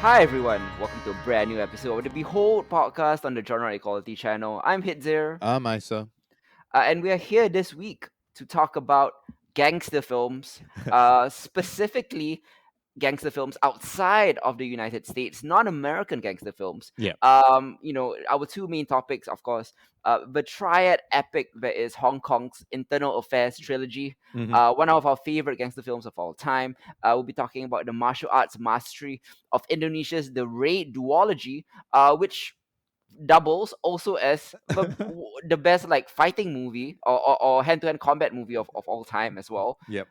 Hi everyone, welcome to a brand new episode of the Behold podcast on the Genre Equality channel. I'm Hitzer, Isa. and we are here this week to talk about gangster films, specifically gangster films outside of the United States, non-American gangster films. Yeah. Our two main topics, of course, the triad epic that is Hong Kong's Internal Affairs trilogy, Hmm. one of our favorite gangster films of all time. We'll be talking about the martial arts mastery of Indonesia's The Raid duology, which doubles also as the best like fighting movie or hand-to-hand combat movie of all time as well. Yep.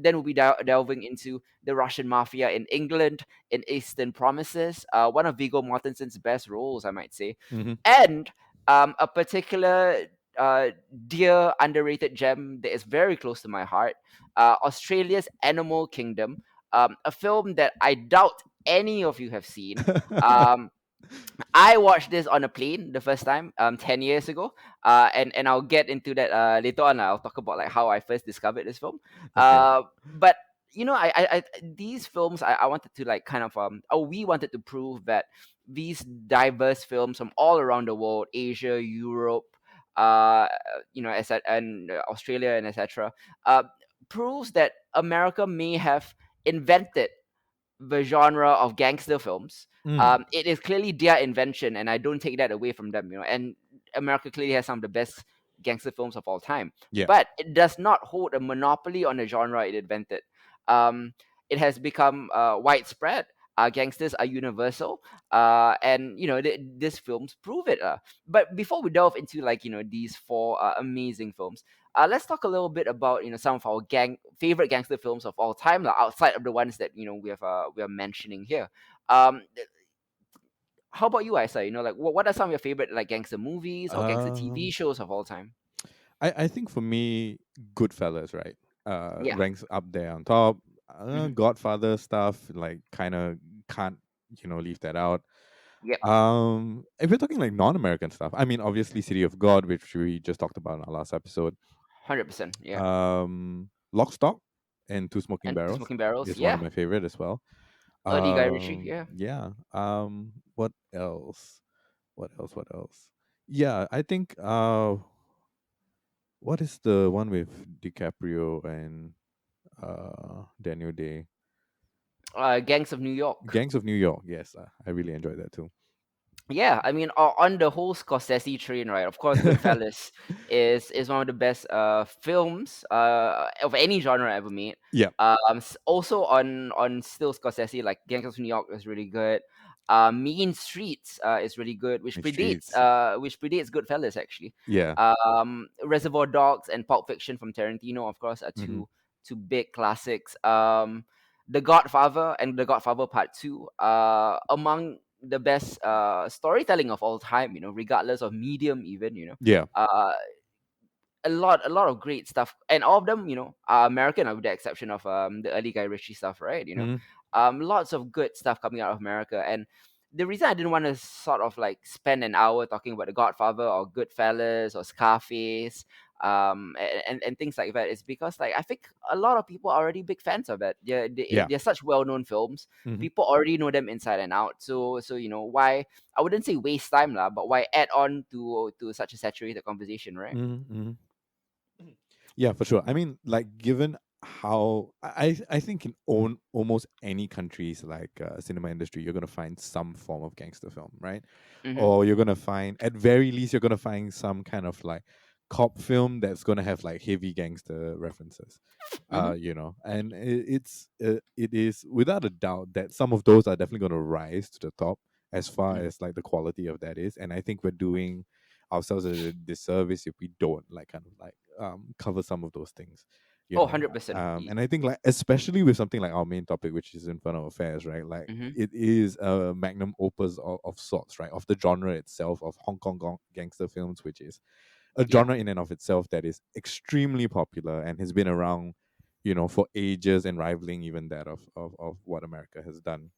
Then we'll be delving into the Russian mafia in England in Eastern Promises, one of Viggo Mortensen's best roles, I might say, Hmm. and a particular dear underrated gem that is very close to my heart, Australia's Animal Kingdom, a film that I doubt any of you have seen. Um, I watched this on a plane the first time, 10 years ago, and I'll get into that later on. I'll talk about like how I first discovered this film. Okay. But these films, I wanted to like kind of we wanted to prove that these diverse films from all around the world, Asia, Europe, and Australia and etc., uh, proves that America may have invented the genre of gangster films. Mm. It is clearly their invention, and I don't take that away from them. And America clearly has some of the best gangster films of all time, Yeah. but it does not hold a monopoly on the genre it invented. Um, it has become widespread. Gangsters are universal, and these films prove it. But before we delve into like these four amazing films, let's talk a little bit about some of our favorite gangster films of all time, like, outside of the ones that we are mentioning here. Um, how about you, Isa? Like what are some of your favorite like gangster movies or gangster TV Um, shows of all time? I think for me, Goodfellas, right? Yeah. Ranks up there on top. Hmm. Godfather stuff, like, kind of can't, leave that out. Yep. If we're talking like non-American stuff, I mean, obviously, City of God, which we just talked about in our last episode. 100%. Yeah. Lock, Stock, and Two Smoking And Two Barrels Smoking Barrels. is one of Yeah. my favorite as well. Early Guy Ritchie. Yeah. Yeah. What else? What else? What else? Yeah, I think what is the one with DiCaprio and Daniel Day? Gangs of New York. Gangs of New York. Yes, I really enjoyed that too. Yeah, I mean, on the whole Scorsese train, right? Of course, Goodfellas is one of the best films of any genre ever made. Yeah, Also on still Scorsese, like Gangs of New York is really good. Mean Streets is really good, which the predates streets. Goodfellas actually. Yeah. Reservoir Dogs and Pulp Fiction from Tarantino, of course, are Hmm. two big classics. The Godfather and The Godfather Part Two, among the best storytelling of all time, regardless of medium, even, Yeah. uh, a lot of great stuff, and all of them, are American, with the exception of the early Guy Ritchie stuff, right? Hmm. Lots of good stuff coming out of America, and the reason I didn't want to sort of like spend an hour talking about The Godfather or Goodfellas or Scarface, and things like that is because like I think a lot of people are already big fans of it. Yeah. They're such well-known films. Hmm. People already know them inside and out. So why, I wouldn't say waste time lah, but why add on to such a saturated conversation, right? Hmm. Yeah, for sure. I mean, like, given how I think in almost any countries, like, cinema industry, you're gonna find some form of gangster film, right? Mm-hmm. Or you're gonna find, at very least, you're gonna find some kind of like cop film that's gonna have like heavy gangster references. Mm-hmm. And it is without a doubt that some of those are definitely gonna rise to the top as far Mm-hmm. as like the quality of that is. And I think we're doing ourselves a disservice if we don't like kind of like cover some of those things, you Oh, know. 100%. And I think, like, especially with something like our main topic, which is Infernal Affairs, right? Like, Mm-hmm. it is a magnum opus of sorts, right? Of the genre itself, of Hong Kong gangster films, which is a Yeah. genre in and of itself that is extremely popular and has been around, for ages, and rivaling even that of what America has done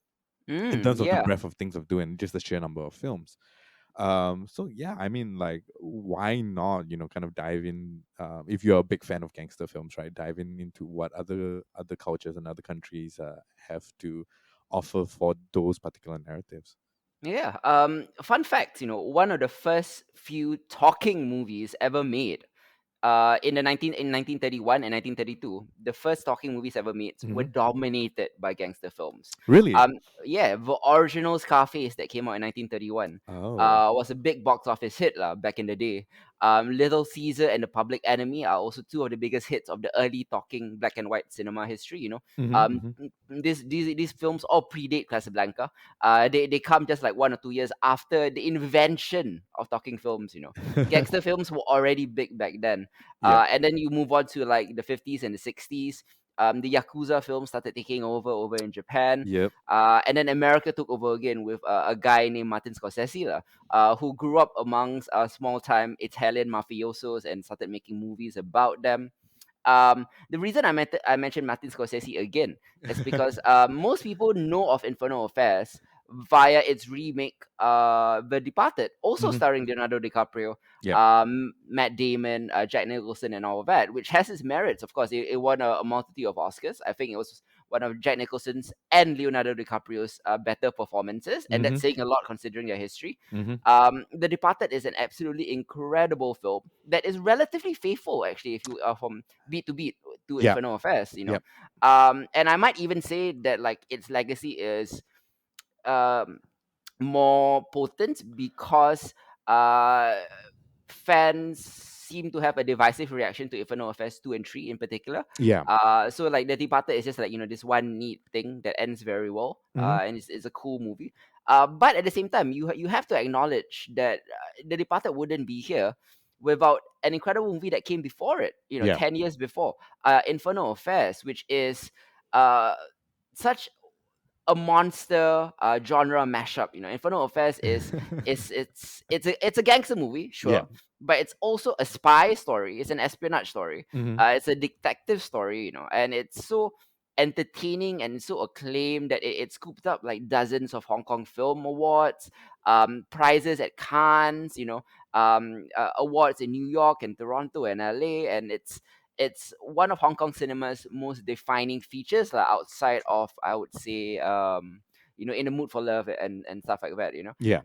in terms of the Yeah. breadth of things of doing, just the sheer number of films. So yeah, I mean, like, why not, kind of dive in, if you're a big fan of gangster films, right? Dive in into what other cultures and other countries have to offer for those particular narratives. Yeah. Fun fact, one of the first few talking movies ever made in 1931 and 1932, the first talking movies ever made were Hmm. dominated by gangster films. Really? Um, yeah, the original Scarface that came out in 1931 Oh. was a big box office hit back in the day. Little Caesar and The Public Enemy are also two of the biggest hits of the early talking black and white cinema history. Hmm. Hmm. These films all predate Casablanca. They come just like 1 or 2 years after the invention of talking films. Gangster films were already big back then. Yep. And then you move on to like the 50s and the 60s. The Yakuza films started taking over in Japan. Yep. And then America took over again with a guy named Martin Scorsese, who grew up amongst small time Italian mafiosos and started making movies about them. The reason I mentioned Martin Scorsese again is because most people know of Infernal Affairs via its remake, The Departed, also Hmm. starring Leonardo DiCaprio, Yep. Matt Damon, Jack Nicholson, and all of that, which has its merits. Of course, it won a multitude of Oscars. I think it was one of Jack Nicholson's and Leonardo DiCaprio's better performances, and that's Hmm. saying a lot considering their history. Hmm. The Departed is an absolutely incredible film that is relatively faithful, actually, if you are from beat to beat to Yep. Infernal Affairs. Yep. And I might even say that like its legacy is um, more potent because uh, fans seem to have a divisive reaction to Infernal Affairs 2 and 3 in particular. Yeah. So like The Departed is just like, this one neat thing that ends very well. Hmm. And it's a cool movie. But at the same time, you have to acknowledge that The Departed wouldn't be here without an incredible movie that came before it, Yeah. 10 years before. Infernal Affairs, which is uh, such a monster genre mashup. Infernal Affairs it's a gangster movie, Yeah. sure, but it's also a spy story. It's an espionage story. Hmm. It's a detective story, and it's so entertaining and so acclaimed that it scooped up like dozens of Hong Kong Film Awards, prizes at Cannes, awards in New York and Toronto and LA, and it's one of Hong Kong cinema's most defining features, like outside of, I would say, In the Mood for Love and stuff like that. Yeah.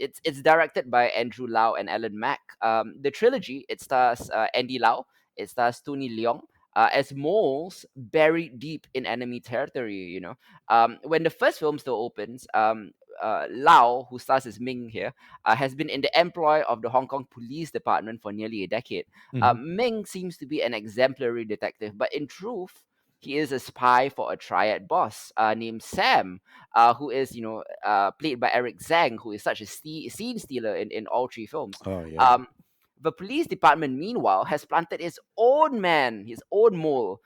It's directed by Andrew Lau and Alan Mack. The trilogy, it stars Andy Lau, it stars Tony Leung. As moles buried deep in enemy territory, when the first film still opens, Lau, who stars as Ming here, has been in the employ of the Hong Kong Police Department for nearly a decade. Hmm. Ming seems to be an exemplary detective, but in truth, he is a spy for a triad boss named Sam, who is, played by Eric Zhang, who is such a scene stealer in all three films. Oh yeah. Um, the police department, meanwhile, has planted his own man, his own mole,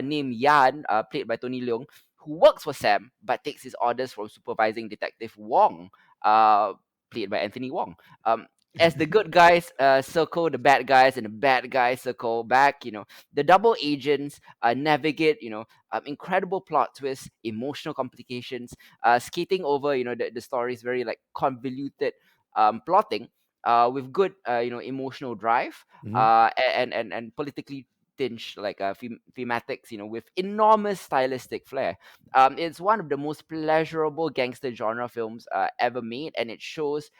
named Yan, played by Tony Leung, who works for Sam but takes his orders from supervising detective Wong, uh, played by Anthony Wong. Um, as the good guys circle the bad guys and the bad guys circle back, the double agents navigate, incredible plot twists, emotional complications, skating over, the story's very like convoluted plotting, with good, emotional drive, Hmm. and politically tinged like thematics, with enormous stylistic flair. It's one of the most pleasurable gangster genre films ever made, and it shows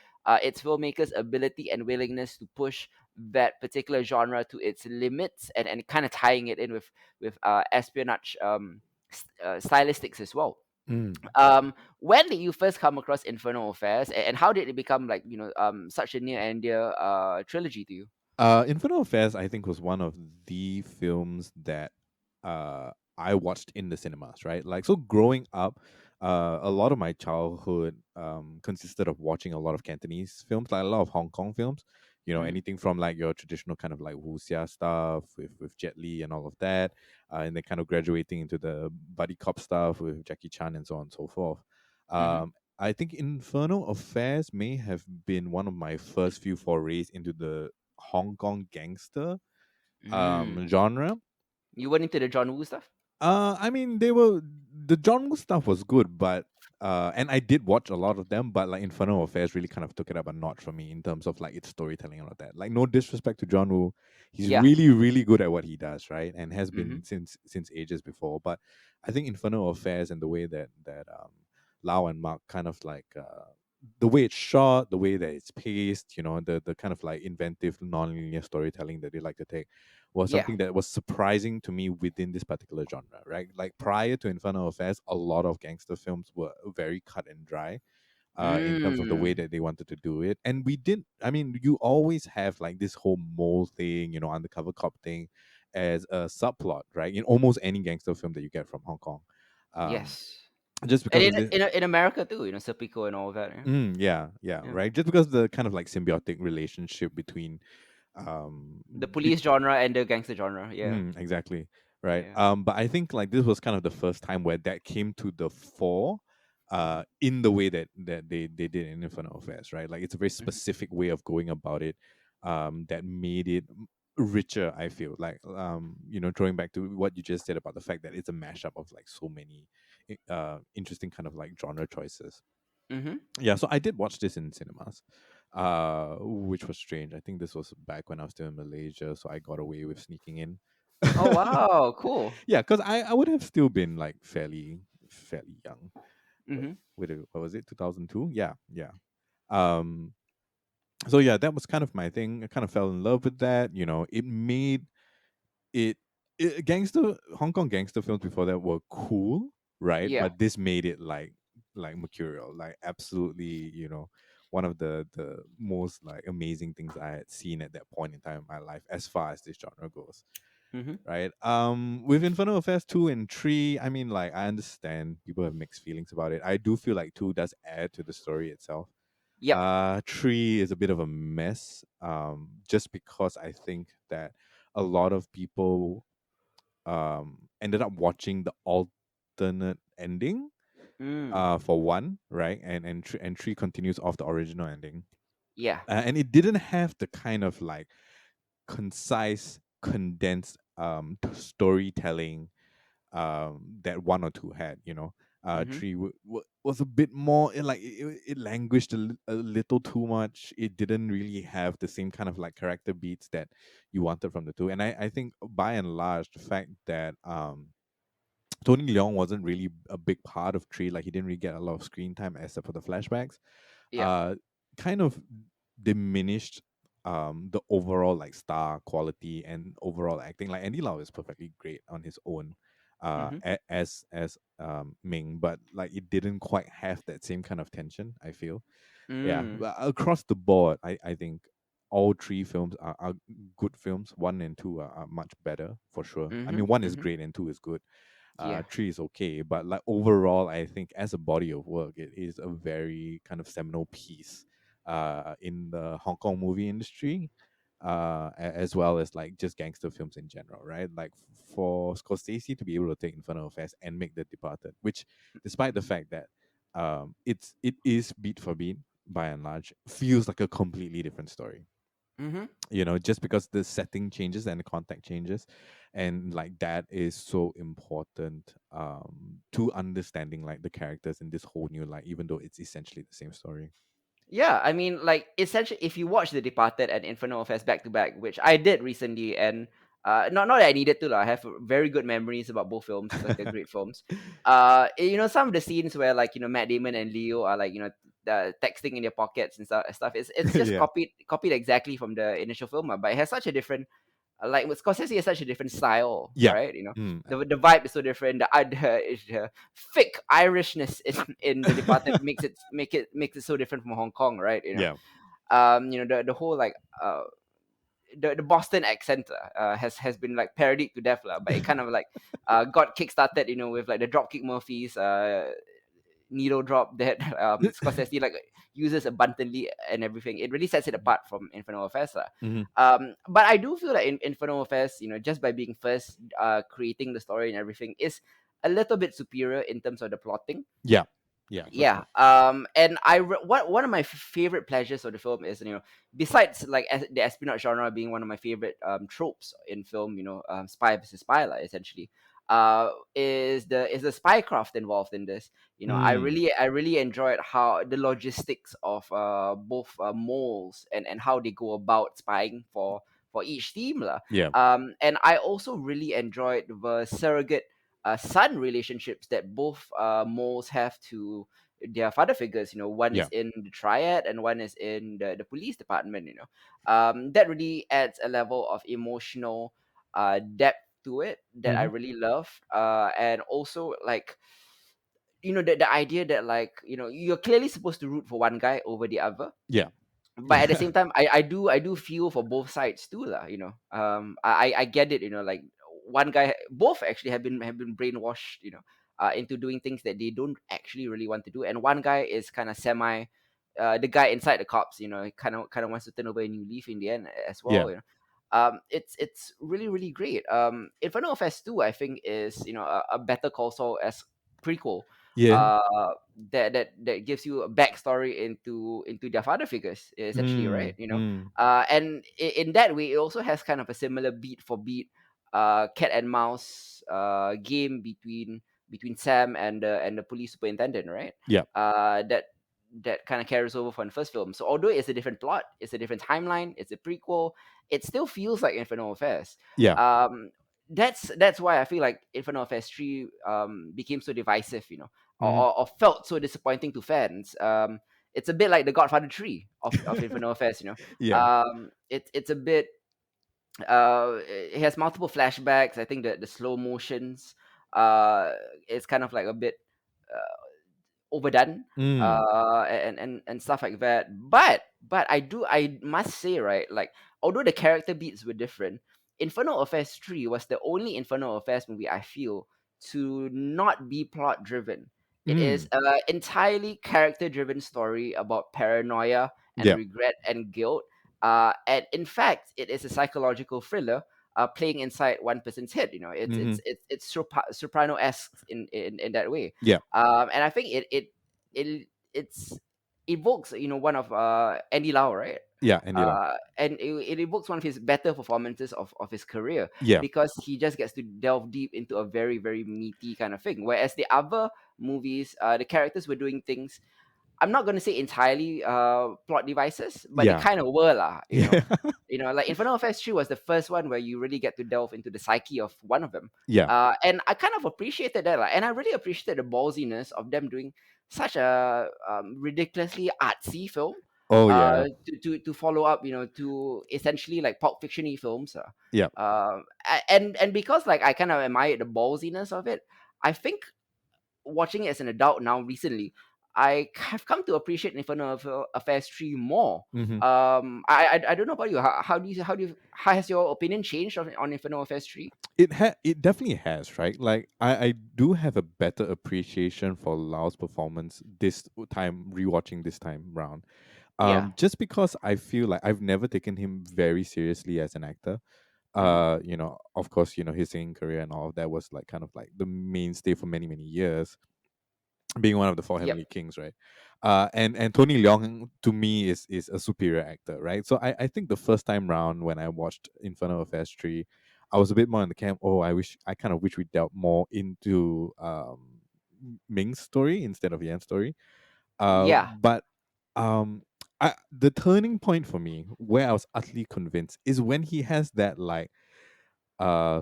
its filmmakers' ability and willingness to push that particular genre to its limits, and kind of tying it in with espionage stylistics as well. Mm. When did you first come across Infernal Affairs, and how did it become like such a near and dear trilogy to you? Infernal Affairs, I think, was one of the films that I watched in the cinemas, right? Like, so growing up, a lot of my childhood consisted of watching a lot of Cantonese films, like a lot of Hong Kong films. You know, Mm-hmm. anything from like your traditional kind of like wuxia stuff with Jet Li and all of that, and then kind of graduating into the buddy cop stuff with Jackie Chan and so on and so forth. Mm-hmm. I think Infernal Affairs may have been one of my first few forays into the Hong Kong gangster Mm. genre. You went into the John Woo stuff. I mean, they were the John Woo stuff was good, but and I did watch a lot of them, but like Infernal Affairs really kind of took it up a notch for me in terms of like its storytelling and all that. Like, no disrespect to John Woo, he's Yeah. really really good at what he does, right? And has Mm-hmm. been since ages before. But I think Infernal Affairs and the way that Lau and Mark kind of like the way it's shot, the way that it's paced, the kind of like inventive non-linear storytelling that they like to take was Yeah. something that was surprising to me within this particular genre, right? Like prior to Infernal Affairs, a lot of gangster films were very cut and dry in terms of the way Mm. that they wanted to do it. And we didn't, I mean, you always have like this whole mole thing, undercover cop thing as a subplot, right? In almost any gangster film that you get from Hong Kong. Um, Yes. just And because of this. in America too, Serpico and all that. Yeah. Yeah, Yeah. right. Just because the kind of like symbiotic relationship between um The police genre and the gangster genre. Yeah. Exactly. Right. Yeah. But I think like this was kind of the first time where that came to the fore, in the way that they did in Infernal Affairs, right? Like it's a very Hmm. specific way of going about it, that made it richer. I feel like, drawing back to what you just said about the fact that it's a mashup of like so many, interesting kind of like genre choices. Hmm. Yeah, so I did watch this in cinemas, which was strange. I think this was back when I was still in Malaysia, so I got away with sneaking in. Oh wow, cool. Yeah, because I would have still been like fairly young. Hmm. What was it, 2002? Yeah, yeah. Um, so yeah, that was kind of my thing. I kind of fell in love with that. It made it, gangster Hong Kong gangster films before that were cool, right? Yeah. But this made it like mercurial, like absolutely, one of the most like amazing things I had seen at that point in time in my life, as far as this genre goes, Hmm. right? With Infernal Affairs 2 and 3, I mean, like, I understand people have mixed feelings about it. I do feel like 2 does add to the story itself. Yep. 3 is a bit of a mess, just because I think that a lot of people ended up watching the alternate ending, Mm. for one, right? And 3 continues off the original ending. Yeah. And it didn't have the kind of like concise, condensed storytelling that 1 or 2 had. Hmm. 3 was a bit more, it languished a little too much. It didn't really have the same kind of like character beats that you wanted from the 2. And I think by and large, the fact that Tony Leung wasn't really a big part of 3, like he didn't really get a lot of screen time except for the flashbacks, Yep. uh kind of diminished the overall like star quality and overall acting. Like Andy Lau is perfectly great on his own, Hmm. as Ming, but like it didn't quite have that same kind of tension, I feel. Yeah, Mm. but across the board, I think all 3 films are good films. 1 and 2 are much better for sure. I Hmm. mean, 1 is Hmm. great and 2 is good. Yeah. 3 is okay, but like overall, I think as a body of work, it is a very kind of seminal piece, in the Hong Kong movie industry, as well as like just gangster films in general, right? Like for Scorsese to be able to take Infernal Affairs and make The Departed, which, despite the fact that it is beat for beat by and large, feels like a completely different story. Hmm. Just because the setting changes and the context changes, and like that is so important, to understanding like the characters in this whole new light, even though it's essentially the same story. Yeah, I mean, like essentially, if you watch The Departed and Infernal Affairs back to back, which I did recently, and not that I needed to, lah, I have very good memories about both films. It's like they're great films. Some of the scenes where like Matt Damon and Leo are like texting in their pockets and stuff. It's just Yeah. copied exactly from the initial film, but it has such a different like with Scorsese is such a different style, Yeah. right? Mm, The vibe is so different. The thick Irishness in The Departed makes it so different from Hong Kong, right? yeah. The whole like the Boston accent has been like parodied to death, but it kind of like got kickstarted, with like the Dropkick Murphys needle drop that Scorsese like uses abundantly and everything. It really sets it apart from Infernal Affairs. Mhm. But I do feel like in Infernal Affairs, just by being first, creating the story and everything is a little bit superior in terms of the plotting. Yeah. Yeah, for Yeah. sure. And one of my favorite pleasures of the film is, besides like the espionage genre being one of my favorite tropes in film, spy versus spy, like, essentially, is the spycraft involved in this. Mm, I really enjoyed how the logistics of both moles and how they go about spying for each team, lah. yeah. And I also really enjoyed the surrogate son relationships that both moles have to their father figures. One is Yeah. in the triad and one is in the police department. That really adds a level of emotional depth to it that I Mm-hmm. really love. And also, like, the idea that, like, you're clearly supposed to root for one guy over the other, Yeah. but at the Yeah. same time, I do feel for both sides too, lah. I get it. Like, one guy, both actually have been brainwashed, into doing things that they don't actually really want to do, and one guy is kind of semi, the guy inside the cops, kind of wants to turn over a new leaf in the end as Yeah. well. It's really really great. Infernal Affairs 2, I think, is a Better Call Saul as prequel, Yeah. that gives you a backstory into their father figures, essentially, right? Mm. Mm. And in that way, it also has kind of a similar beat for beat cat and mouse game between Sam and the police superintendent, right? Yeah. That kind of carries over from the first film. So although it's a different plot, it's a different timeline, it's a prequel, it still feels like Infernal Affairs. Yeah. Um, that's why I feel like Infernal Affairs 3 became so divisive, or, Mm-hmm. or, or felt so disappointing to fans. It's a bit like the Godfather 3 of Infernal Affairs. Yeah. It's a bit, it has multiple flashbacks. I think the slow motions is kind of like a bit overdone, Mm. and stuff like that. But I must say, right, like, although the character beats were different, Infernal Affairs 3 was the only Infernal Affairs movie I feel to not be plot driven. It is Mm. a entirely character driven story about paranoia and Yeah. regret and guilt. And in fact, it is a psychological thriller, playing inside one person's head. It's Mm-hmm. it's it's it's soprano esque in that way. Yeah. And I think it's evokes, one of Andy Lau, right? Yeah. Andy Lau. And it evokes one of his better performances of his career, Yeah. because he just gets to delve deep into a very very meaty kind of thing. Whereas the other movies, the characters were doing things, I'm not going to say entirely plot devices, but they Yeah. kind of were lah. Yeah. Like Infernal Affairs 3 was the first one where you really get to delve into the psyche of one of them. Yeah. And I kind of appreciated that, lah. And I really appreciated the ballsiness of them doing such a ridiculously artsy film, Oh yeah. to follow up, to essentially like Pulp Fiction-y films. Yeah. And because, like, I kind of admired the ballsiness of it, I think watching it as an adult now recently, I have come to appreciate Affairs 3 more. Mm-hmm. I don't know about you. How has your opinion changed on Infernal Affairs 3? It definitely has, right? Like I do have a better appreciation for Lau's performance this time, rewatching this time round. Yeah. Just because I feel like I've never taken him very seriously as an actor. Mm-hmm. Of course, his singing career and all of that was like kind of like the mainstay for many, many years, being one of the four Yep. heavenly kings, right? And Tony Leung to me is a superior actor, right? So I think the first time round when I watched Infernal Affairs 3, I was a bit more in the camp, oh, I kind of wish we delved more into Ming's story instead of Yan's story. Yeah. But um the turning point for me where I was utterly convinced is when he has that like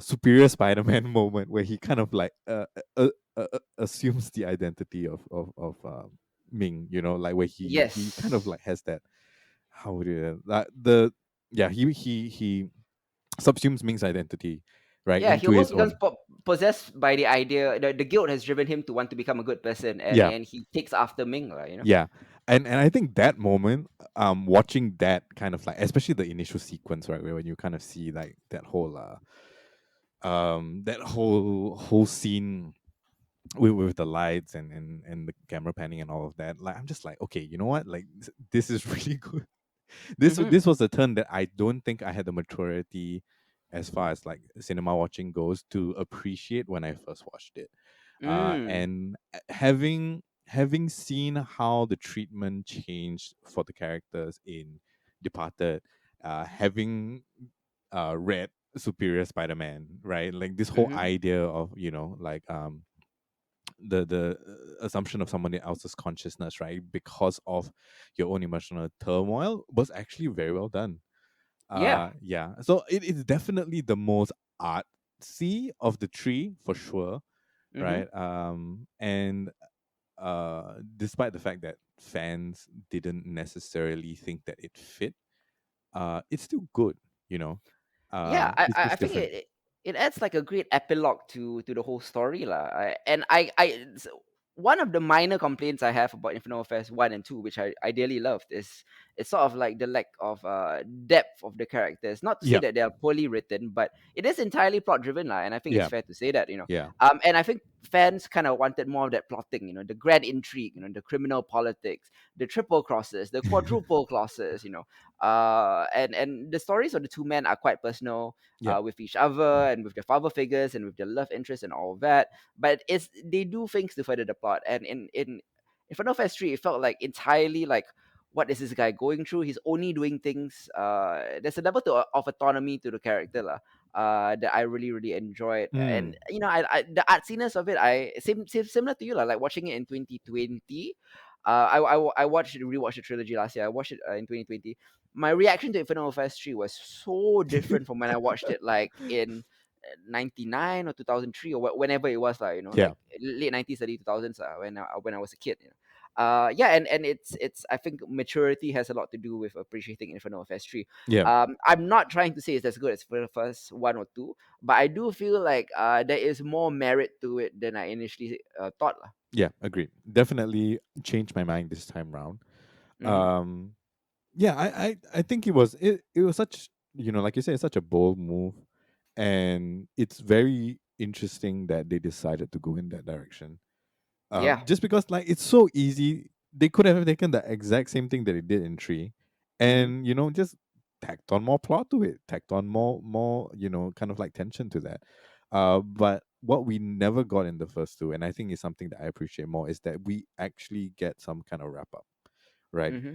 superior Spider-Man moment where he kind of like assumes the identity of Ming, like where he kind of Yes. like has that, how would you that the yeah, he subsumes Ming's identity right Yeah, he into almost his becomes own. possessed by the idea. The guilt has driven him to want to become a good person, and Yeah. and he takes after Ming. Yeah. And I think that moment, watching that kind of like, especially the initial sequence, right, where when you kind of see like that whole scene with the lights and the camera panning and all of that, like I'm just like, okay, you know what, like this is really good. Mm-hmm. This was a turn that I don't think I had the maturity as far as like cinema watching goes to appreciate when I first watched it. Mm. And having seen how the treatment changed for the characters in Departed, having read Superior Spider-Man, right? Like this whole Mm-hmm. idea of like the assumption of someone else's consciousness, right, because of your own emotional turmoil was actually very well done. Yeah. Yeah, so it's definitely the most artsy of the three for sure, Mm-hmm. right? And despite the fact that fans didn't necessarily think that it fit, it's still good, you know. Yeah, I It's I I just think different. it adds like a great epilogue to the whole story lah. One of the minor complaints I have about Infernal Affairs 1 and 2, which I ideally loved, is it's sort of like the lack of depth of the characters. Not to say Yeah, that they are poorly written, but it is entirely plot driven lah, and I think it's yeah, fair to say that. yeah. And I think fans kind of wanted more of that plotting, the grand intrigue, the criminal politics, the triple crosses, the quadruple crosses, and the stories of the two men are quite personal, Yeah. with each other and with their father figures and with their love interests and all of that. But they do things to further the plot. And in Final Fantasy 3, it felt like entirely like, what is this guy going through? He's only doing things. There's a level of autonomy to the character lah. That I really really enjoyed, and Mm. I the artsiness of it, I same similar to you lah. Like watching it in 2020, I watched rewatched the trilogy last year. I watched it in 2020. My reaction to Infernal Affairs 3 was so different from when I watched it like in 99 or 2003 or whenever it was, like, Yeah. like late 90s, early 2000s, when I was a kid. Yeah, and it's I think maturity has a lot to do with appreciating Infernal Affairs 3. Yeah. I'm not trying to say it's as good as the first one or two, but I do feel like there is more merit to it than I initially thought lah. Yeah. Agreed. Definitely changed my mind this time round. Mm-hmm. Um, yeah, I think it was such, like you said, it's such a bold move, and it's very interesting that they decided to go in that direction. Yeah. Just because like it's so easy, they could have taken the exact same thing that they did in three, Mm-hmm. and just tacked on more plot to it, tacked on more kind of like tension to that. But what we never got in the first two, and I think is something that I appreciate more, is that we actually get some kind of wrap up, right? Mm-hmm.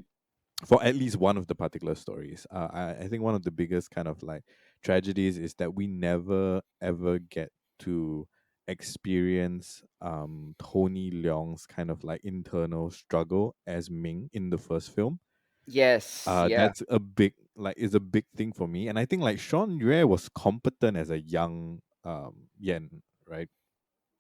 For at least one of the particular stories. I think one of the biggest kind of like tragedies is that we never ever get to experience Tony Leung's kind of like internal struggle as Ming in the first film. Yes. Yeah. That's a big like is a big thing for me. And I think like Sean Yue was competent as a young Yen, right?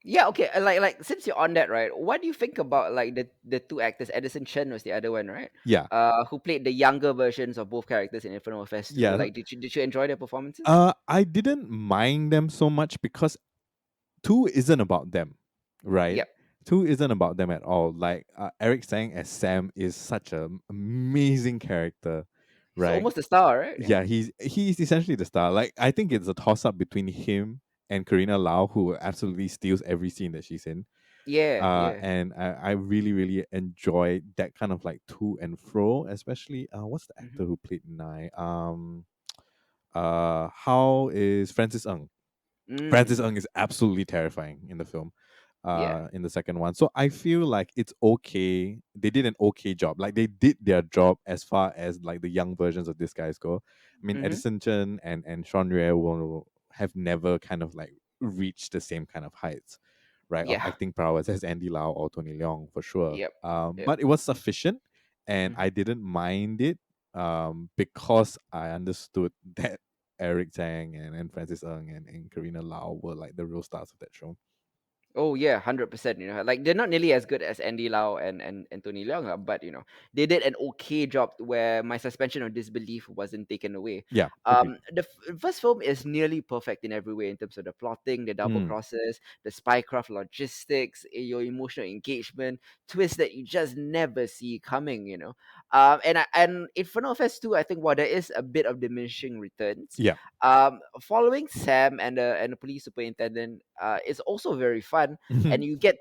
Yeah, okay. Like since you're on that, right? What do you think about like the two actors? Edison Chen was the other one, right? Yeah. Who played the younger versions of both characters in Infernal Affairs 2. Yeah. Like, did you enjoy their performances? I didn't mind them so much because two isn't about them, right? Yep. Two isn't about them at all. Like Eric Sang as Sam is such an amazing character, He's right? almost a star, right? Yeah. Yeah, he's essentially the star. Like I think it's a toss up between him and Karina Lau, who absolutely steals every scene that she's in. Yeah. Yeah. And I really really enjoyed that kind of like to and fro, especially what's the Mm-hmm. actor who played Nai? How is Francis Ng? Francis Mm. Ng is absolutely terrifying in the film, Yeah. in the second one. So I feel like it's okay. They did an okay job. Like they did their job as far as like the young versions of these guys go. I mean, Mm-hmm. Edison Chen and Sean Rhea will have never kind of like reached the same kind of heights, right, of Yeah. acting prowess as Andy Lau or Tony Leung for sure. Yep. Yep. But it was sufficient, and Mm-hmm. I didn't mind it, because I understood that Eric Zhang and Francis Ng and Karina Lau were like the real stars of that show. Oh yeah, 100%. Like they're not nearly as good as Andy Lau and Tony Leung, but they did an okay job where my suspension of disbelief wasn't taken away. Yeah, agreed. The first film is nearly perfect in every way in terms of the plotting, the double Mm, crosses, the spycraft logistics, your emotional engagement, twists that you just never see coming. And Infernal Affairs 2, I think, while there is a bit of diminishing returns, yeah. following Sam and the police superintendent is also very fun, and you get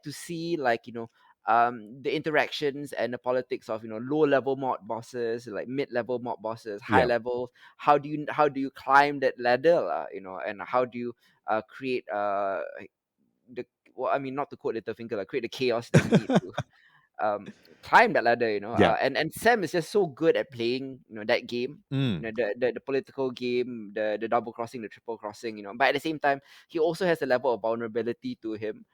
to see, like, the interactions and the politics of low level mob bosses, like mid level mob bosses, high Yeah. levels. How do you climb that ladder, and how do you create the well, I mean, not to quote Littlefinger, like, create the chaos that you need to climb that ladder, Yeah. and Sam is just so good at playing, that game, Mm, the political game, the double crossing, the triple crossing, but at the same time, he also has a level of vulnerability to him,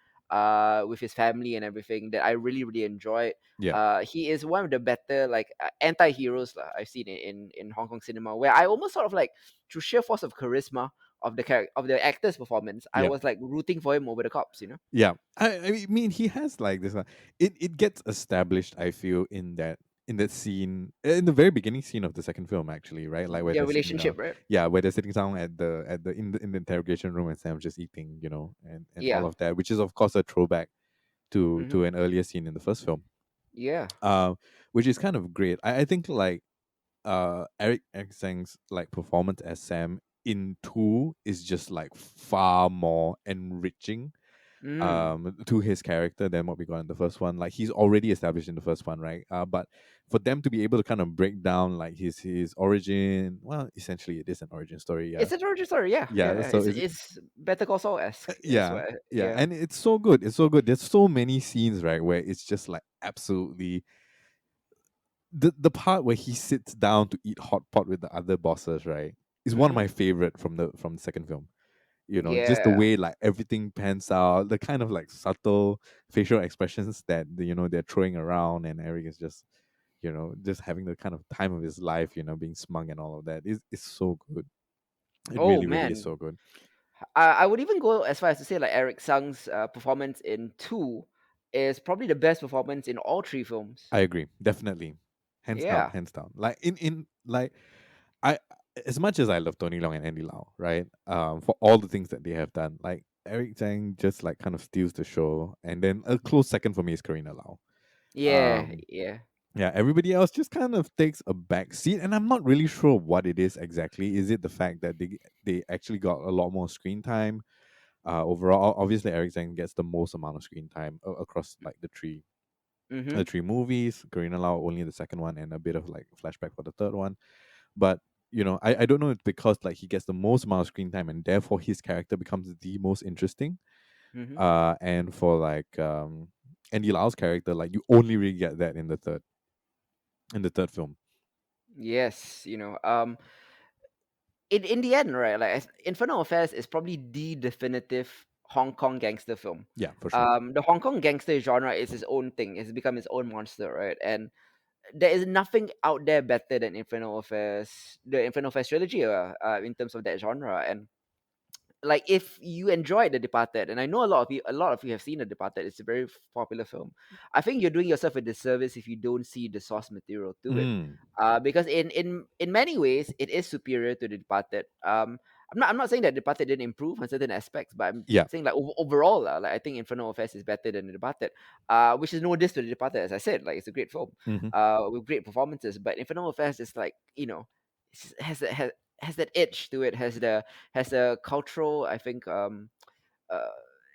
with his family and everything, that I really really enjoyed. yeah. He is one of the better, like, anti-heroes I've seen in Hong Kong cinema, where I almost sort of like, through sheer force of charisma, of the actor's performance, I Yeah. was like rooting for him over the cops. Yeah, I mean, he has like this. It gets established. I feel in that scene in the very beginning scene of the second film, actually, right? Like where Their they're sitting relationship, down. right? Yeah, where they're sitting down in the interrogation room, and Sam's just eating, and all Yeah. of that, which is of course a throwback Hmm. to an earlier scene in the first film. Yeah. Um, which is kind of great. I think like Eric Eksang's like performance as Sam in two is just like far more enriching Mm. to his character than what we got in the first one. Like he's already established in the first one, right? But for them to be able to kind of break down like his origin, well, essentially it is an origin story. Yeah, It's an origin story. Yeah. Yeah. yeah. Yeah. So It's Better Call Saul esque. Is yeah, what. yeah, Yeah. and it's so good. It's so good. There's so many scenes, right, where it's just like absolutely the part where he sits down to eat hot pot with the other bosses, right, is one of Hmm. my favorite from the second film. Just the Yeah. way like everything pans out, the kind of like subtle facial expressions that they're throwing around, and Eric is just just having the kind of time of his life, being smug and all of that. Is so good. It Oh really, really is man. so good. I would even go as far as to say like Eric Sang's performance in two is probably the best performance in all three films. I agree, definitely, Yeah. hands down. Like in like I as much as I love Tony Leung and Andy Lau, right? For all the things that they have done, like Eric Chang just like kind of steals the show, and then a close second for me is Karina Lau. Yeah. Um, Yeah. yeah, everybody else just kind of takes a back seat, and I'm not really sure what it is exactly. Is it the fact that they actually got a lot more screen time? Overall, obviously Eric Chang gets the most amount of screen time across like Mm-hmm. the three movies. Karina Lau only the second one, and a bit of like flashback for the third one. But I don't know, it's because like he gets the most amount of screen time, and therefore his character becomes the most interesting. Mm-hmm. And for like Andy Lau's character, like you only really get that in the third film. Yes. In the end, right? Like Infernal Affairs is probably the definitive Hong Kong gangster film. Yeah, for sure. The Hong Kong gangster genre is its own thing. It's become its own monster, right? And there is nothing out there better than Infernal Affairs, the Infernal Affairs trilogy, in terms of that genre. And like if you enjoyed The Departed, and I know a lot of you have seen The Departed, it's a very popular film. I think you're doing yourself a disservice if you don't see the source material to it, Mm, because in many ways it is superior to The Departed. I'm not saying that Departed didn't improve on certain aspects, but I'm yeah. saying like overall, like I think Infernal Affairs is better than The Departed, which is no diss to The Departed, as I said, like it's a great film, Hmm. with great performances. But Infernal Affairs is like has that edge to it, has a cultural, I think, uh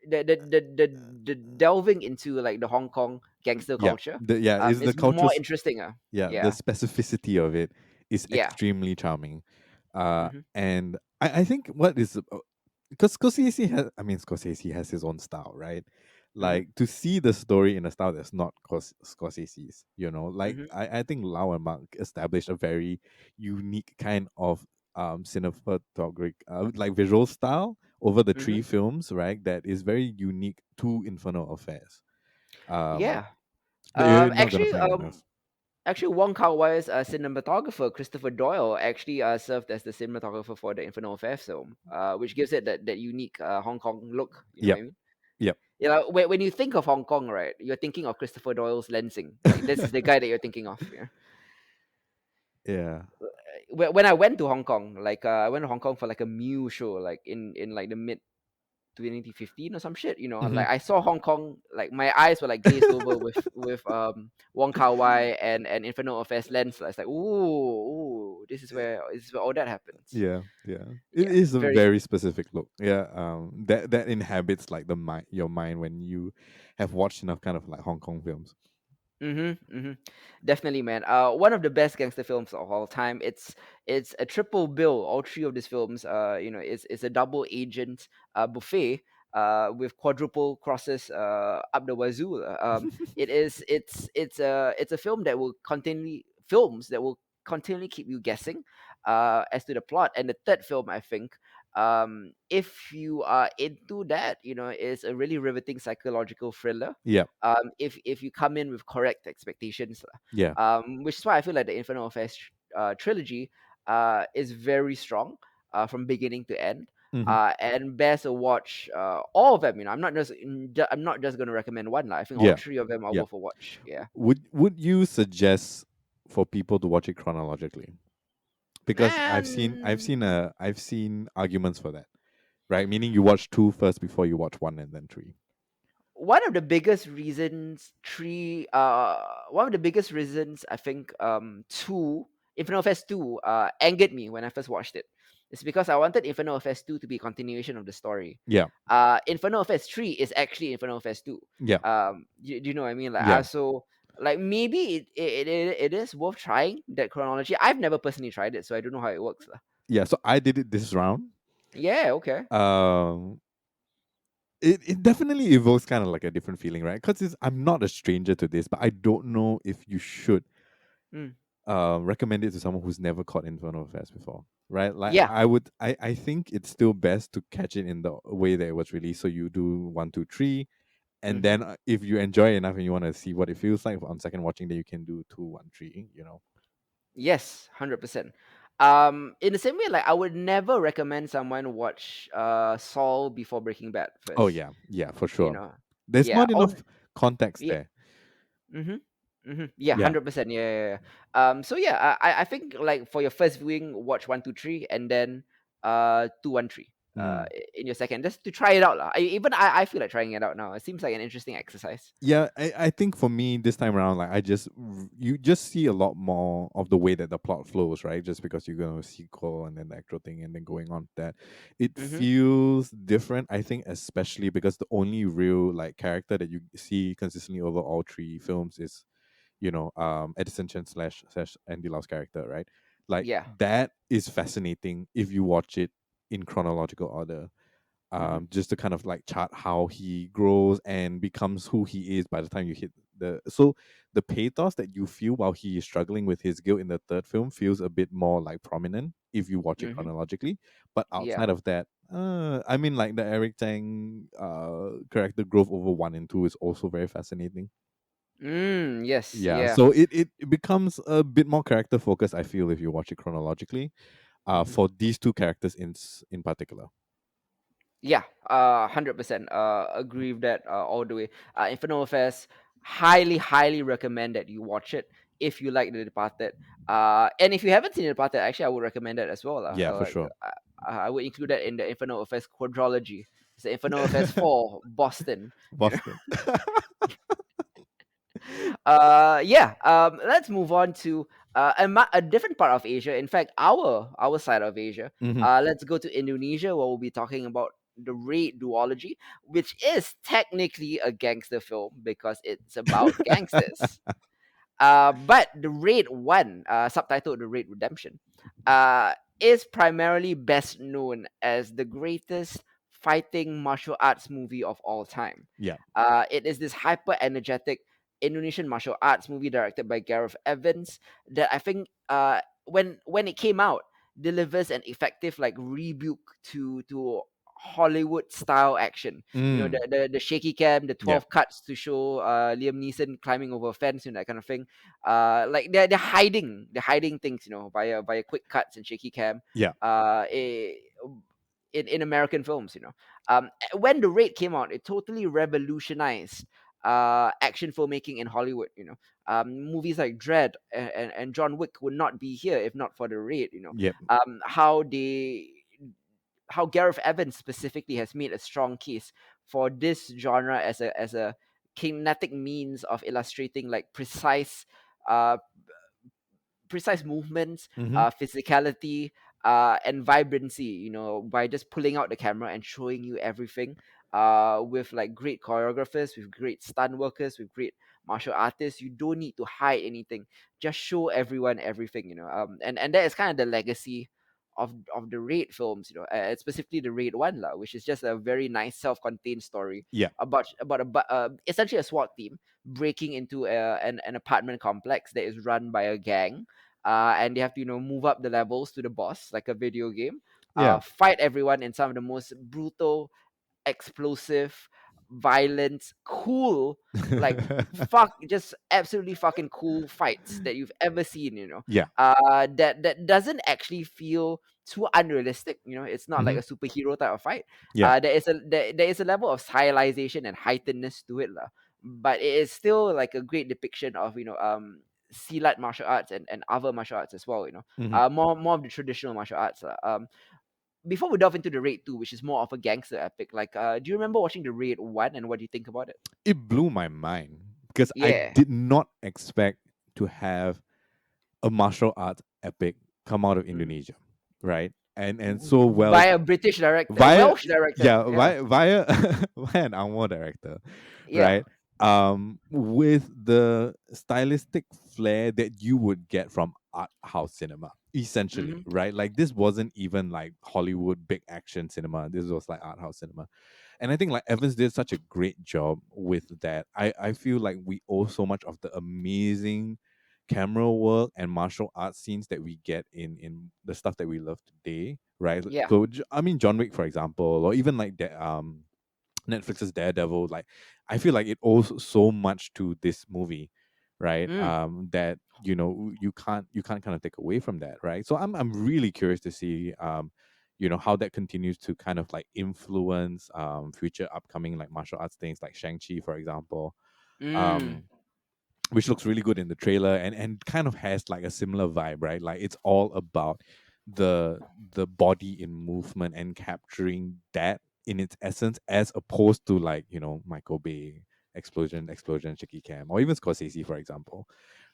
the delving into like the Hong Kong gangster Yeah. culture Is the is cultural more interesting. the Yeah. specificity of it is Yeah. extremely charming. Hmm. And I think what is because Scorsese has, I mean, Scorsese has his own style, right? Hmm. Like to see the story in a style that's not Scorsese's, like Hmm. I think Lau and Mark established a very unique kind of cinematographic, like visual style over the three Hmm. films, right? That is very unique to Infernal Affairs. Um, Yeah. that you're not gonna Actually, find anywhere else. Wong Kar-wai's cinematographer Christopher Doyle actually served as the cinematographer for the Infernal Affairs film, which gives it that unique Hong Kong look. You know what Yep, I mean? yep, When you think of Hong Kong, right, you're thinking of Christopher Doyle's lensing. Like this is the guy that you're thinking of. Yeah. yeah. When I went to Hong Kong, like I went to Hong Kong for like a Mew show, like in like the mid 2015 or some shit. Hmm. Like I saw Hong Kong, like my eyes were like glazed over with Wong Kar Wai and Infernal Affairs lens. It's like ooh, this is where all that happens. Yeah, yeah. It Yeah, is a very. very specific look. Yeah, that inhabits like your mind when you have watched enough kind of like Hong Kong films. Mm-hmm, mm-hmm. Definitely, man. One of the best gangster films of all time. It's a triple bill. All three of these films, it's a double agent buffet. With quadruple crosses up the wazoo. It's a film that will continually keep you guessing as to the plot. And the third film, I think, if you are into that, is a really riveting psychological thriller, Yeah, if you come in with correct expectations lah. yeah, Which is why I feel like the Infernal Affairs trilogy is very strong from beginning to end. Hmm. and best to watch all of them. I'm not just going to recommend one. Like, I think all Yeah. three of them are Yeah. worth a watch. Yeah. Would you suggest for people to watch it chronologically? Because And I've seen arguments for that, right? Meaning you watch two first before you watch one and then three. one of the biggest reasons one of the biggest reasons I think two Infernal Affairs 2 angered me when I first watched it. It's because I wanted Infernal Affairs 2 to be a continuation of the story. Yeah. Infernal Affairs 3 is actually Infernal Affairs 2. Yeah. Do you know what I mean? Like, Yeah. so, like, maybe it is worth trying that chronology. I've never personally tried it, so I don't know how it works lah. Yeah. So I did it this round. Yeah, okay. Um it definitely evokes kind of like a different feeling, right? Because I'm not a stranger to this, but I don't know if you should Mm. recommend it to someone who's never caught Infernal Affairs before, right? Like Yeah. I think it's still best to catch it in the way that it was released. So you do one, two, three, and Hmm. then if you enjoy it enough and you want to see what it feels like on second watching, then you can do two, one, three. You know. Yes, 100%. In the same way, like, I would never recommend someone watch Saul before Breaking Bad Oh first. yeah, yeah, for You sure. know, There's yeah. not Oh, enough context yeah. there. Mm-hmm. Mm-hmm. Yeah, Yeah. 100%. Yeah, yeah, yeah. So yeah, I think, like, for your first viewing, watch one, two, three, and then two, one, three. Mm. In your second, just to try it out, lah. I feel like trying it out now. It seems like an interesting exercise. Yeah, I think for me this time around, like you just see a lot more of the way that the plot flows, right? Just because you're gonna sequel and then the actual thing and then going on to that, it Mm-hmm. feels different. I think especially because the only real like character that you see consistently over all three films is Edison Chen slash Andy Lau's character, right? Like Yeah. that is fascinating if you watch it in chronological order, Mm-hmm. just to kind of like chart how he grows and becomes who he is by the time you hit the pathos that you feel while he is struggling with his guilt in the third film feels a bit more like prominent if you watch it Mm-hmm. chronologically. But Yeah. outside of that, I mean, like the Eric Tang character growth over one and two is also very fascinating. Yes. Yeah, Yeah. so it becomes a bit more character focused, I feel, if you watch it chronologically. Mm-hmm. For these two characters in particular. Yeah, 100%. Agree with that all the way. Infernal Affairs, highly, highly recommend that you watch it if you like The Departed. And if you haven't seen The Departed, actually, I would recommend that as well. Yeah, for sure. I would include that in the Infernal Affairs quadrology. It's the Infernal Affairs 4, Boston. You know. Boston. Yeah. Let's move on to a different part of Asia. In fact, our side of Asia. Hmm. Let's go to Indonesia, where we'll be talking about the Raid duology, which is technically a gangster film because it's about gangsters. But the Raid 1, subtitled The Raid Redemption, is primarily best known as the greatest fighting martial arts movie of all time. Yeah. It is this hyper energetic Indonesian martial arts movie directed by Gareth Evans that I think, when it came out, delivers an effective, like, rebuke to Hollywood style action. You know, Mm. the shaky cam, the Yeah. 12 cuts to show Liam Neeson climbing over a fence, that kind of thing. Like, they're hiding things, via quick cuts and shaky cam. Yeah. Uh, eh, in American films. When the Raid came out, it totally revolutionized action filmmaking in Hollywood. Movies like Dread and John Wick would not be here if not for the Raid. Yep. Um, how they how Gareth Evans specifically has made a strong case for this genre as a kinetic means of illustrating, like, uh precise movements, Hmm. physicality, and vibrancy. By just pulling out the camera and showing you everything. With, like, great choreographers, with great stunt workers, with great martial artists, you don't need to hide anything. Just show everyone everything. And that is kind of the legacy of the Raid films. Specifically the Raid One, lah, which is just a very nice self-contained story Yeah. about essentially a SWAT team breaking into an apartment complex that is run by a gang, and they have to move up the levels to the boss like a video game. Yeah. Fight everyone in some of the most brutal, explosive, violence, cool, like fuck, just absolutely fucking cool fights that you've ever seen. Yeah. That doesn't actually feel too unrealistic. It's not like Hmm. a superhero type of fight. Yeah. There is a level of stylization and heightenedness to it, lah. But it is still like a great depiction of silat martial arts and other martial arts as well. Hmm. More of the traditional martial arts, lah. Before we delve into the Raid 2, which is more of a gangster epic, like, do you remember watching the Raid 1 and what do you think about it? It blew my mind because I Yeah. did not expect to have a martial arts epic come out of Mhm. Indonesia, right? And so well By a British director, a via Welsh director. yeah Yeah. via via an Angmo director, Yeah. right? With the stylistic flair that you would get from art house cinema, essentially, Hmm. right? Like this wasn't even like Hollywood big action cinema. This was like art house cinema, and I think like Evans did such a great job with that. I feel like we owe so much of the amazing camera work and martial arts scenes that we get in the stuff that we love today, right? Yeah. So I mean John Wick, for example, or even like that Netflix's Daredevil. Like I feel like it owes so much to this movie, right? Mm. That you can't kind of take away from that, right? So I'm really curious to see how that continues to kind of like influence future upcoming like martial arts things like Shang-Chi, for example. Mm. Um which looks really good in the trailer and kind of has like a similar vibe, right? Like it's all about the the body in movement and capturing that in its essence, as opposed to like Michael Bay explosion, shaky cam, or even Scorsese, for example,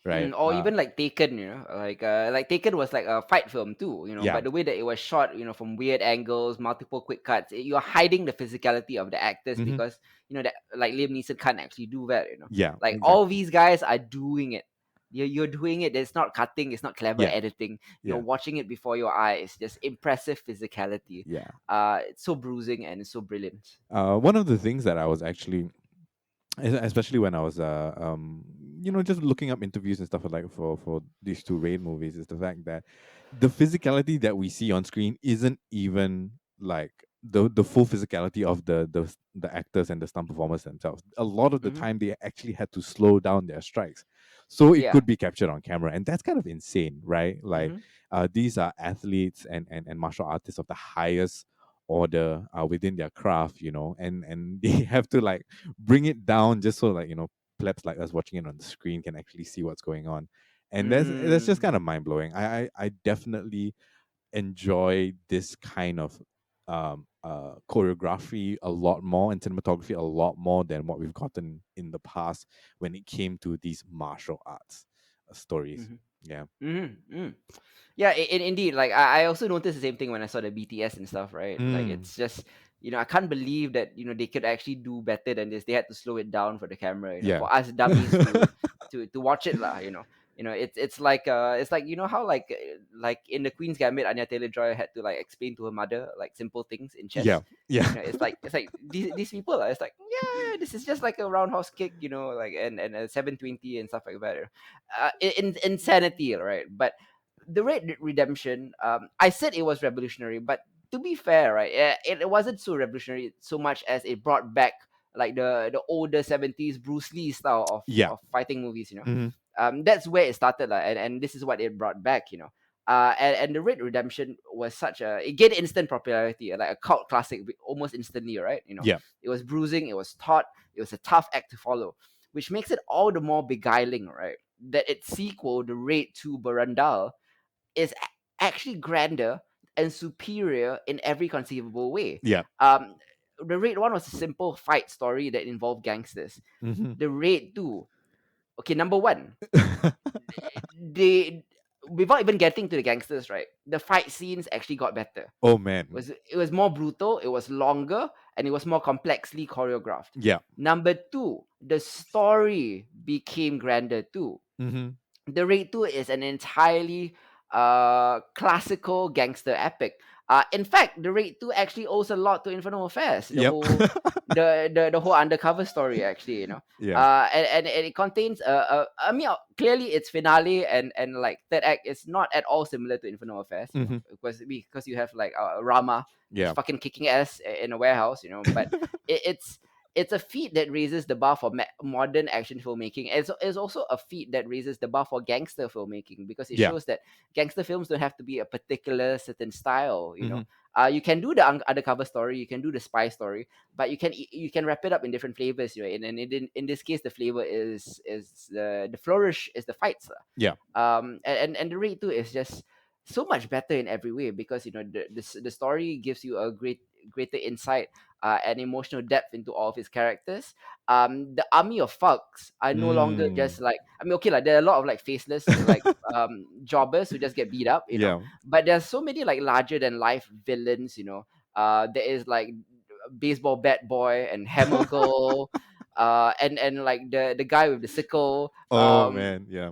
right? Or even like Taken, like Taken was like a fight film too, Yeah. but the way that it was shot, from weird angles, multiple quick cuts, you're hiding the physicality of the actors Hmm. because that like Liam Neeson can't actually do that. Yeah, Like all exactly. these guys are doing it. You're doing it. It's not cutting. It's not clever Yeah. editing. You're Yeah. watching it before your eyes. Just impressive physicality. Yeah. It's so bruising and it's so brilliant. One of the things that I was actually, especially when I was just looking up interviews and stuff like for these two Raid movies, is the fact that the physicality that we see on screen isn't even like the full physicality of the actors and the stunt performers themselves. A lot of the Hmm. time they actually had to slow down their strikes so it Yeah. could be captured on camera, and that's kind of insane, right? Like Hmm. these are athletes and martial artists of the highest order within their craft, and they have to like bring it down just so like plebs like us watching it on the screen can actually see what's going on. And that's just Mm. kind of mind-blowing. I definitely enjoy this kind of choreography a lot more and cinematography a lot more than what we've gotten in the past when it came to these martial arts stories. Hmm. Yeah. Hmm. Yeah, indeed. Like I also noticed the same thing when I saw the BTS and stuff, right? Like Mm. it's just I can't believe that they could actually do better than this. They had to slow it down for the camera, Yeah. for us dummies to watch it, lah. It's like how like in the Queen's Gambit, Anya Taylor-Joy had to like explain to her mother like simple things in Yeah. chess. Yeah. It's like these people are. It's like, yeah, this is just like a roundhouse kick, like and a 720 and stuff like that. Insanity, right? But the Red Redemption, I said it was revolutionary, but to be fair, right, it wasn't so revolutionary so much as it brought back like the older 70s Bruce Lee style of Yeah. fighting movies. Hmm. That's where it started, and this is what it brought back. And the Red Redemption was it gained instant popularity, like a cult classic, almost instantly, right? Yeah. It was bruising, it was taut, it was a tough act to follow, which makes it all the more beguiling, right? That its sequel, the Raid 2 Barandal, is actually grander and superior in every conceivable way. Yeah. Um, the Raid 1 was a simple fight story that involved gangsters. Hmm. The Raid 2, okay, number one, they without even getting to the gangsters, right? The fight scenes actually got better. Oh man. It was more brutal, it was longer, and it was more complexly choreographed. Yeah. Number two, the story became grander too. Hmm. The Raid 2 is an entirely classical gangster epic. In fact, the Raid 2 actually owes a lot to Infernal Affairs, the Yep. whole the whole undercover story actually, Yeah. and it contains I mean, clearly its finale and like third act is not at all similar to Infernal Affairs, Hmm. because you have like Rama just Yeah. fucking kicking ass in a warehouse, but it's it's a feat that raises the bar for modern action filmmaking. It's also a feat that raises the bar for gangster filmmaking, because it Yeah. shows that gangster films don't have to be a particular certain style. Mm-hmm. You can do the undercover story, you can do the spy story, but you can wrap it up in different flavors, right? And in this case, the flavor is the flourish is the fights. Yeah. And the Raid 2 is just so much better in every way, because the story gives you a greater insight and emotional depth into all of his characters. The army of thugs are no longer Mm. just like, I mean, okay, like there are a lot of like faceless like jobbers who just get beat up, Yeah. but there's so many like larger than life villains. There is like baseball bat boy and hammer girl, and like the guy with the sickle. Oh man. Yeah.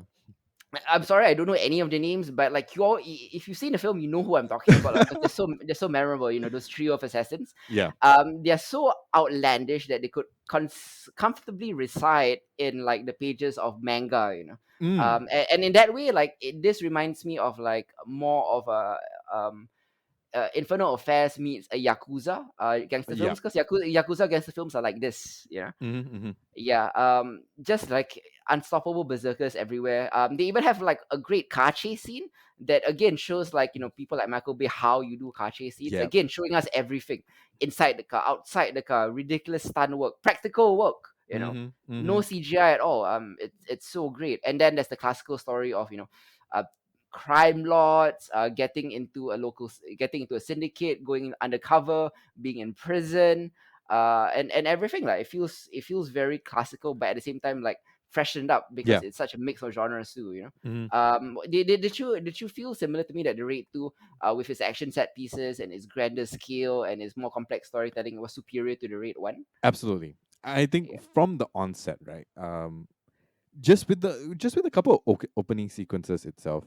I'm sorry, I don't know any of the names, but like if you've seen the film, you know who I'm talking about, because they're so memorable. Those trio of assassins. Yeah. They're so outlandish that they could comfortably reside in like the pages of manga. Mm. And in that way, like this reminds me of like more of a Infernal Affairs meets a Yakuza gangster Yeah. films, because Yakuza gangster films are like this. Mm-hmm. Mm-hmm. Yeah, just like unstoppable berserkers everywhere. They even have like a great car chase scene that again shows like people like Michael Bay how you do car chase scenes. Yeah. Again, showing us everything inside the car, outside the car, ridiculous stunt work, practical work. Mm-hmm. No Mm-hmm. CGI at all. It's so great. And then there's the classical story of uh, crime lords getting into a syndicate, going undercover, being in prison, and everything. Like it feels very classical, but at the same time like freshened up, Yeah. because it's such a mix of genres too. Mm-hmm. Did you feel similar to me that the Raid 2, with its action set pieces and its grander scale and its more complex storytelling, was superior to the Raid 1? Absolutely. I think Yeah. from the onset, right? Just with a couple of opening sequences itself,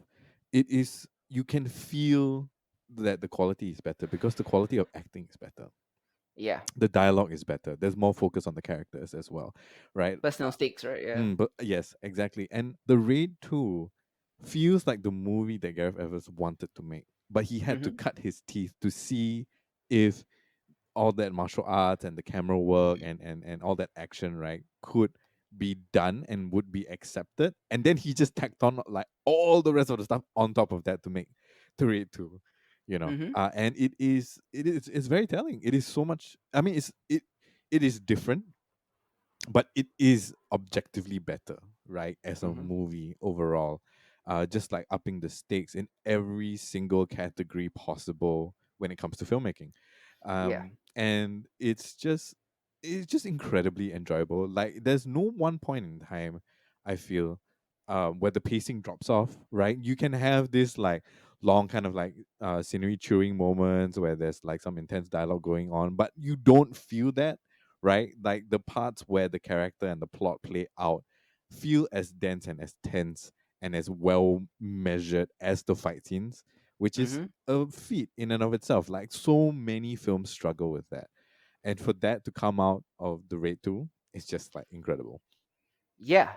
it is you can feel that the quality is better because the quality of acting is better. Yeah. The dialogue is better. There's more focus on the characters as well, right? Personal stakes, right? Yeah. But yes, exactly. And the Raid 2 feels like the movie that Gareth Evans wanted to make, but he had to Mm-hmm. cut his teeth to see if all that martial arts and the camera work and all that action, right, could be done and would be accepted. And then he just tacked on like all the rest of the stuff on top of that to make to Raid 2, Mm-hmm. and it's very telling. It is so much. I mean, it is different, but it is objectively better, right? As a Mm-hmm. movie overall, just like upping the stakes in every single category possible when it comes to filmmaking, Yeah. and it's just incredibly enjoyable. Like, there's no one point in time I feel where the pacing drops off. Right, you can have this like long kind of like scenery chewing moments where there's like some intense dialogue going on, but you don't feel that, right? Like the parts where the character and the plot play out feel as dense and as tense and as well measured as the fight scenes, which is Mm-hmm. a feat in and of itself. Like, so many films struggle with that. And for that to come out of the Raid 2, it's just like incredible. Yeah.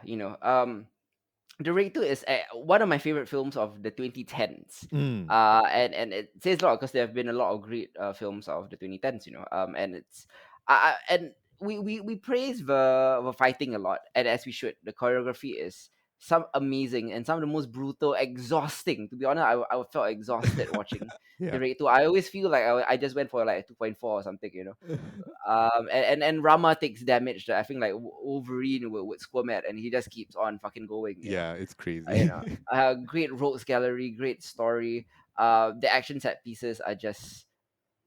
The Raid 2 is one of my favorite films of the 2010s. Mm, And it says a lot, because there have been a lot of great films of the 2010s. And it's and we praise the fighting a lot, and as we should. The choreography is some amazing, and some of the most brutal, exhausting. To be honest, I felt exhausted watching the yeah. Raid 2. I always feel like I just went for like a 2.4 or something. And Rama takes damage that I think like Wolverine would squirm at, and he just keeps on fucking going. Yeah, it's Uh, you crazy. know, Great rogues gallery, great story. The action set pieces are just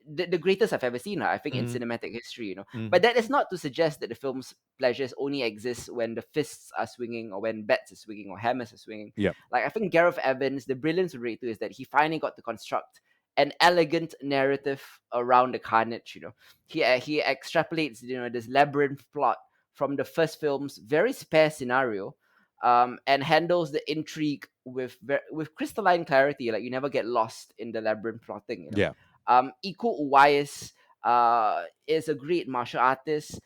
the greatest I've ever seen. I think in Mm, cinematic history. But mm, that is not to suggest that the film's pleasures only exist when the fists are swinging, or when bats are swinging, or hammers are swinging. yeah. Like I think Gareth Evans, the brilliance of Raid 2 is that he finally got to construct an elegant narrative around the carnage. He extrapolates this labyrinth plot from the first film's very spare scenario, and handles the intrigue with crystalline clarity. Like you never get lost in the labyrinth plotting. Yeah. Iko Uwais is a great martial artist.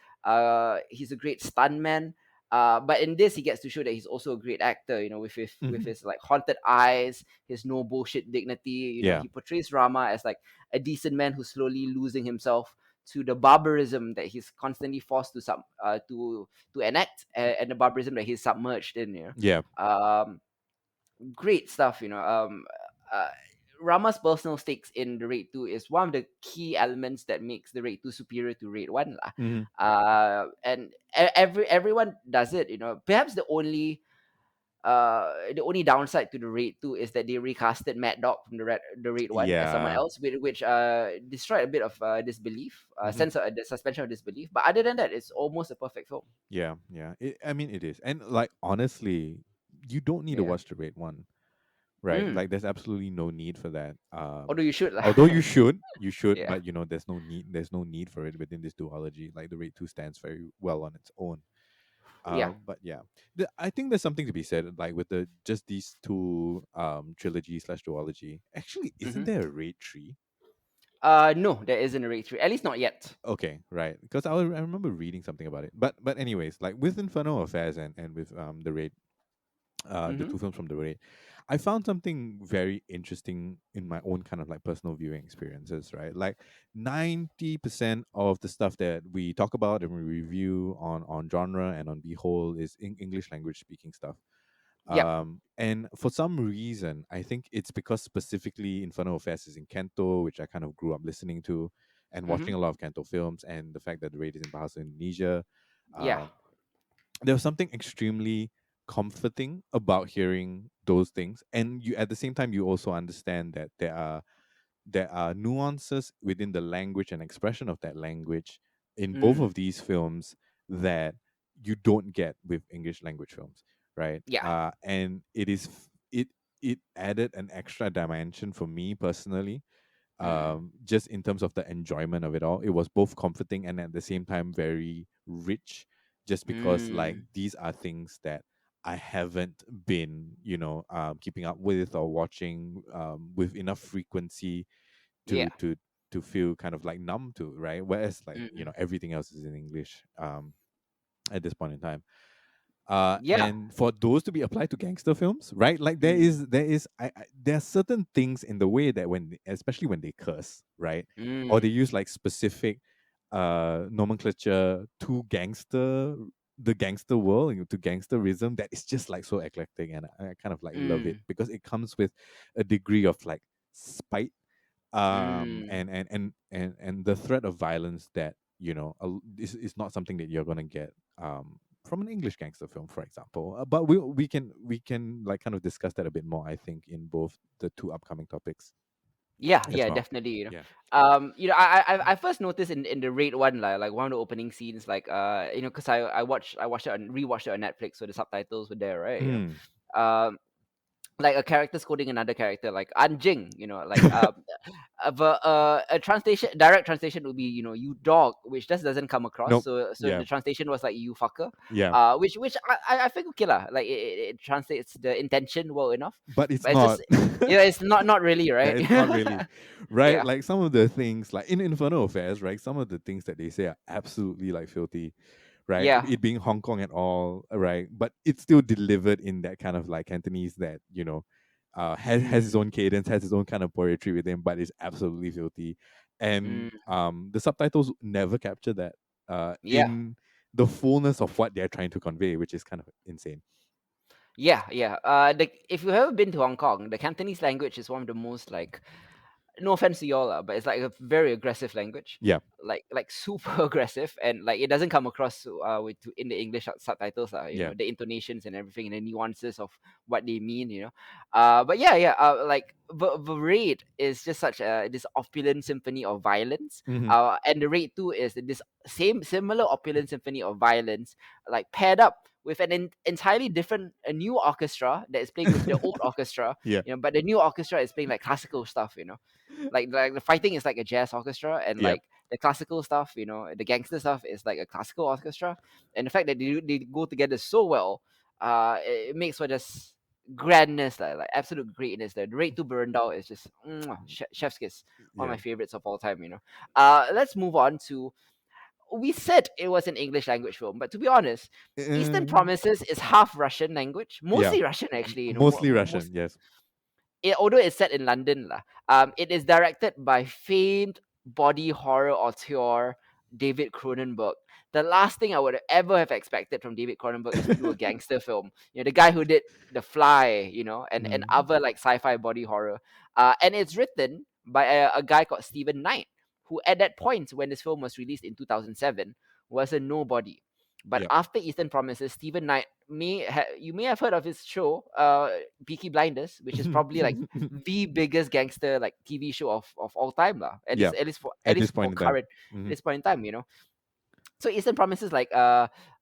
He's a great stuntman. But in this, he gets to show that he's also a great actor. With Hmm. his like haunted eyes, his no bullshit dignity. Yeah. He portrays Rama as like a decent man who's slowly losing himself to the barbarism that he's constantly forced to to enact, and the barbarism that he's submerged in. Yeah. Great stuff. Uh, Rama's personal stakes in the Raid 2 is one of the key elements that makes the Raid 2 superior to Raid 1 lah. Hmm. And everyone does it. Perhaps the only downside to the Raid 2 is that they recasted Mad Dog from the Raid 1 as someone Yeah. else, which destroyed a bit of disbelief, Hmm. sense of the suspension of disbelief. But other than that, it's almost a perfect film. Yeah. Yeah. I mean, it is, and like honestly, you don't need to Yeah. watch the Raid One, right? Mm. Like, there's absolutely no need for that. Although you should lah. Although you should, Yeah. but there's no need for it within this duology. Like, the Raid Two stands very well on its own. Yeah. But yeah, I think there's something to be said, like, with just these two trilogy slash duology. Actually, isn't Hmm. there a Raid 3? No, there isn't a Raid 3. At least not yet. Okay, right. Because I remember reading something about it. But anyways, like with Infernal Affairs and with the Raid, the Hmm. two films from the Raid, I found something very interesting in my own kind of like personal viewing experiences. Right, like 90% of the stuff that we talk about and we review on genre and on Behold is in English language speaking stuff. Yep. And for some reason, I think it's because specifically Infernal Affairs is in Canto, which I kind of grew up listening to and Hmm. watching a lot of Canto films, and the fact that the Raid is in Bahasa Indonesia. Yeah. Um, there was something extremely comforting about hearing those things, and you, at the same time, you also understand that there are nuances within the language and expression of that language in both Mm. of these films that you don't get with English language films, right? Yeah. And it added an extra dimension for me personally, Mm. just in terms of the enjoyment of it all. It was both comforting and at the same time very rich, just because like Mm. these are things that I haven't been, keeping up with or watching with enough frequency to Yeah. to to feel kind of like numb to, right? Whereas like Mm. everything else is in English at this point in time. Yeah. And for those to be applied to gangster films, right? Like there Mm. is there is there are certain things in the way that especially when they curse, right? Or they Mm. use like specific nomenclature to the gangster world, to gangsterism, that is just like so eclectic, and I kind of like love it Mm. because it comes with a degree of like spite, Mm. and the threat of violence that is not something that you're gonna get from an English gangster film, for example. But we can like kind of discuss that a bit more, I think, in both the two upcoming topics Yeah, as yeah, well. definitely. Yeah. I first noticed in the Raid 1, like one of the opening scenes, like because I watched it and rewatched it on Netflix, so the subtitles were there, right? Mm. Um, like a character scolding another character, like anjing, like a translation, direct translation would be, you dog, which just doesn't come across. Nope. So Yeah. the translation was like you fucker, Yeah. which I think okay lah, like it translates the intention well enough, But it's but it's not. just, it's not really, Yeah, right? it's not really, right? Yeah, Like some of the things, like in Infernal Affairs, right? Some of the things that they say are absolutely like filthy, right? yeah. It being Hong Kong at all, right? But it's still delivered in that kind of like Cantonese that has his Mm, own cadence, has his own kind of poetry with him, but is absolutely filthy. And mm, the subtitles never capture that yeah. in the fullness of what they're trying to convey, which is kind of insane. Yeah, yeah. If you've ever been to Hong Kong, the Cantonese language is one of the most, like, no offense to y'all, but it's like a very aggressive language, Yeah. like super aggressive, and like it doesn't come across in the English subtitles, Yeah. the intonations and everything, and the nuances of what they mean, but yeah, yeah, like the Raid is just such this opulent symphony of violence, Hmm. and the Raid 2 is this same similar opulent symphony of violence, like paired up with an entirely different, a new orchestra that is playing with the old orchestra, Yeah. but the new orchestra is playing like classical stuff, like the fighting is like a jazz orchestra, and Yep. like the classical stuff, the gangster stuff is like a classical orchestra, and the fact that they go together so well, it makes for just grandness, like absolute greatness. The Raid to Burundao is just chef's kiss, one of Yeah. my favorites of all time. Let's move on to, we said it was an English language film, but to be honest, Eastern Um, Promises is half Russian language, yeah. mostly Russian actually. Mostly Russian. Yes. Although it's set in London, it is directed by famed body horror auteur David Cronenberg. The last thing I would ever have expected from David Cronenberg is to do a gangster film. You know, the guy who did The Fly, you know, and Mm. other like sci-fi body horror. And it's written by a guy called Stephen Knight, who at that point when this film was released in 2007 was a nobody. But Yep. after Eastern Promises, Stephen Knight you may have heard of his show, Peaky Blinders, which is probably like the biggest gangster like TV show of all time lah. Yeah. At At this least for point in time. current at Hmm. this point in time, you know. So Eastern Promises like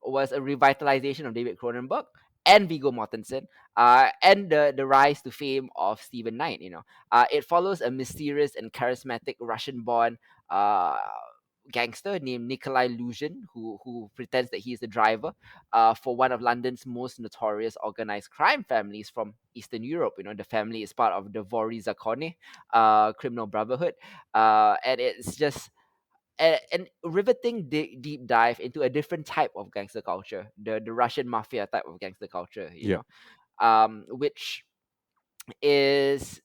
was a revitalization of David Cronenberg and Viggo Mortensen, and the rise to fame of Stephen Knight. You know, it follows a mysterious and charismatic Russian-born uh, gangster named Nikolai Luzhin, who pretends that he is the driver for one of London's most notorious organized crime families from Eastern Europe. You know, the family is part of the Vori Zakone, criminal brotherhood, and it's just an riveting deep dive into a different type of gangster culture, the Russian mafia type of gangster culture, you Yep. know, which is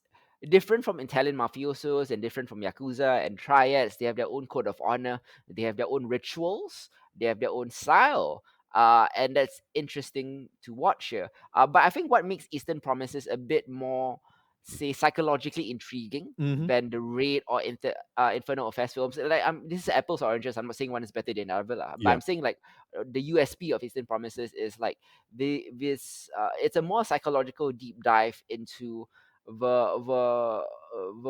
different from Italian mafiosos and different from Yakuza and triads. They have their own code of honor, they have their own rituals, they have their own style. And that's interesting to watch here. But I think what makes Eastern Promises a bit more, say, psychologically intriguing Hmm. than the Raid or Infernal Affairs films. Like, this is apples or oranges. I'm not saying one is better than the other, lah. But Yeah. I'm saying like the USP of Eastern Promises is like it's a more psychological deep dive into the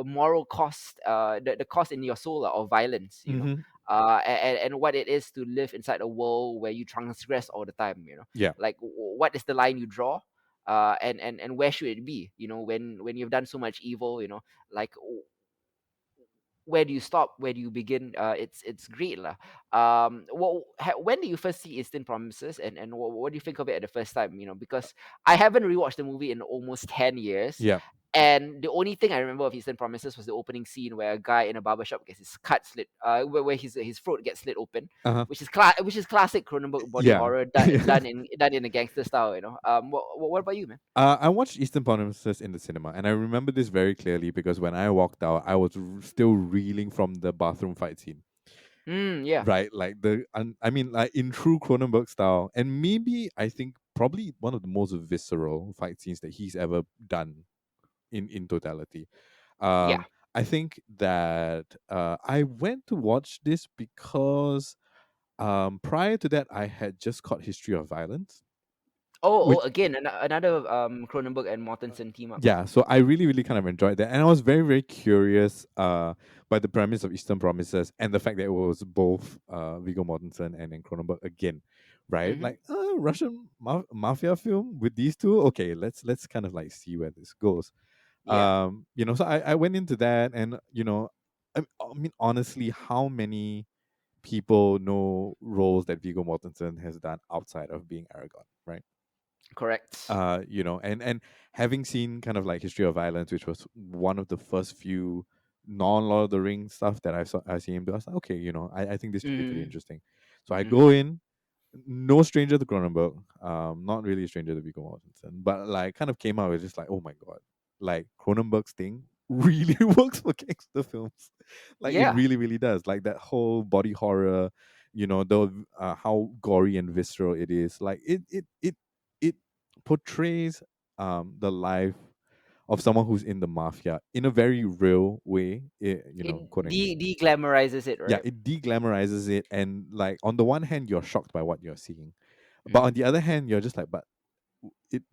moral cost, the cost in your soul of violence, you know, Hmm. and what it is to live inside a world where you transgress all the time, you know, Yeah. like what is the line you draw, and where should it be, you know, when you've done so much evil, you know, like where do you stop? Where do you begin? It's great lah. When did you first see Eastern Promises, and what do you think of it at the first time? You know, because I haven't rewatched the movie in almost 10 years, Yeah. and the only thing I remember of Eastern Promises was the opening scene where a guy in a barbershop gets his cut slit, where his throat gets slit open, Uh-huh. which is classic Cronenberg body Yeah. horror Yeah. done in a gangster style. You know, what about you, man? I watched Eastern Promises in the cinema, and I remember this very clearly because when I walked out, I was still reeling from the bathroom fight scene. Yeah, Right, like I mean, like in true Cronenberg style, and maybe I think probably one of the most visceral fight scenes that he's ever done in totality. yeah. I think that I went to watch this because prior to that I had just caught History of Violence, Oh, which again, another Cronenberg and Mortensen team up. yeah, so I really, really kind of enjoyed that, and I was very, very curious by the premise of Eastern Promises and the fact that it was both Viggo Mortensen and then Cronenberg again, right? Mm-hmm. Like Russian mafia film with these two. Okay, let's kind of like see where this goes. Yeah. So I went into that, and I mean honestly, how many people know roles that Viggo Mortensen has done outside of being Aragon, right? Correct. And having seen kind of like History of Violence, which was one of the first few non Lord of the Rings stuff that I see him do, I was like, okay, I think this should be pretty Mm-hmm. interesting. So I go Mm-hmm. in, no stranger to Cronenberg, not really a stranger to Viggo Mortensen, but like kind of came out with just like, oh my god, like Cronenberg's thing really works for gangster films. Like it Yeah. really, really does. Like that whole body horror, the how gory and visceral it is. Like it portrays the life of someone who's in the mafia in a very real way, It quoting. de-glamorizes it, Yeah, right? it de-glamorizes it, and like on the one hand you're shocked by what you're seeing, but on Mm-hmm. the other hand you're just like, but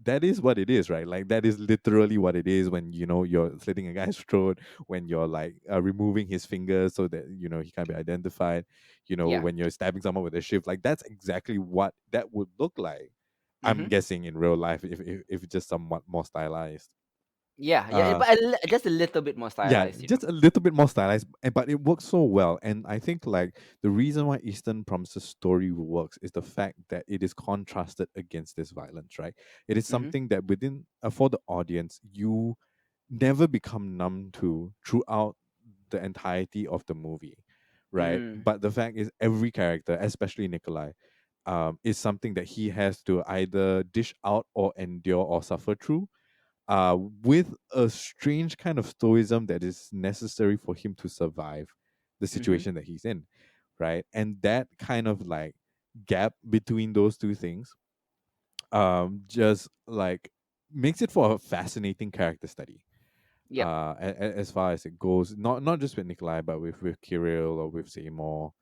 that is what it is, right? Like that is literally what it is when you're slitting a guy's throat, when you're like removing his fingers so that he can't be identified, Yeah. when you're stabbing someone with a shiv. Like that's exactly what that would look like, I'm Mm-hmm. guessing, in real life, if it's just somewhat more stylized. Yeah. Yeah. uh But just a little bit more yeah, stylized, you know. just a little bit more stylized, but it works so well. And I think like the reason why Eastern Promises story works is the fact that it is contrasted against this violence, right? It is Mm-hmm. something that within for the audience you never become numb to throughout the entirety of the movie, right? Mm. But the fact is every character, especially Nikolai, is something that he has to either dish out or endure or suffer through, with a strange kind of stoicism that is necessary for him to survive the Mm-hmm. situation that he's in, right? And that kind of like gap between those two things, just like makes it for a fascinating character study. Yep. As far as it goes, not just with Nikolai, but with Kirill or with Seymour.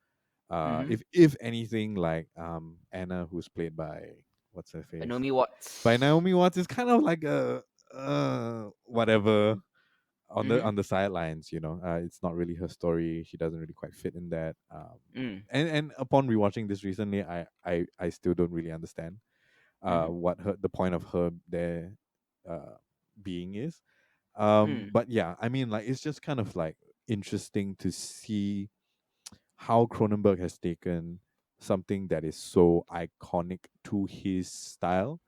Mm-hmm. If anything, like Anna, who's played by what's her face, Naomi by Watts. Naomi Watts, is kind of like a whatever Mm-hmm. on the sidelines. It's not really her story. She doesn't really quite fit in that. Mm. And upon rewatching this recently, I still don't really understand Mm-hmm. what the point of her there uh being is. Mm. But yeah, I mean, like, it's just kind of like interesting to see how Cronenberg has taken something that is so iconic to his style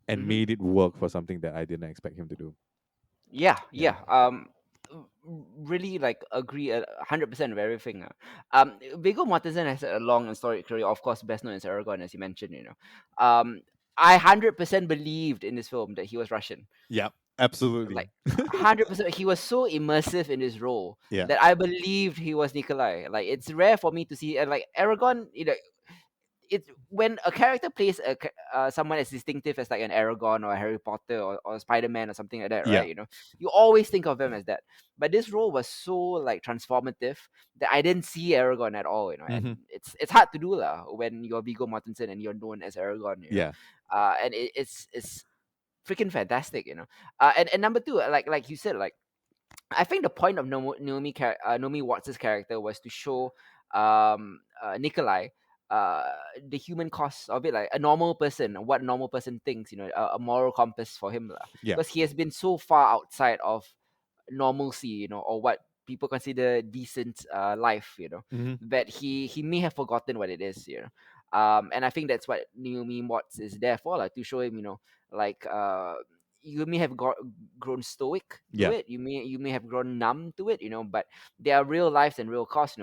and Mm-hmm. made it work for something that I didn't expect him to do. Yeah, Yeah. yeah. Really like agree 100% with everything. Viggo Mortensen has a long and storied career. Of course, best known as Aragorn, as you mentioned. I 100% believed in this film that he was Russian. Yeah. Absolutely. Like 100%, he was so immersive in his role Yeah. that I believed he was Nikolai. Like it's rare for me to see, and like Aragorn, it's when a character plays someone as distinctive as like an Aragon or a Harry Potter or Spider Man or something like that, Yeah. right? You always think of them as that. But this role was so like transformative that I didn't see Aragon at all, Hmm. and it's hard to do lah when you're Viggo Mortensen and you're known as Aragon, Yeah. and it's freaking fantastic, and number two, like you said, like I think the point of Naomi Watts' character was to show Nikolai the human cost of it, like a normal person, what a normal person thinks, a moral compass for him, lah. Yeah. Because he has been so far outside of normalcy, or what people consider decent life, Hmm. that he may have forgotten what it is, and I think that's what Naomi Watts is there for, like to show him, like you may have grown stoic to Yeah. it, you may have grown numb to it, but there are real lives and real costs,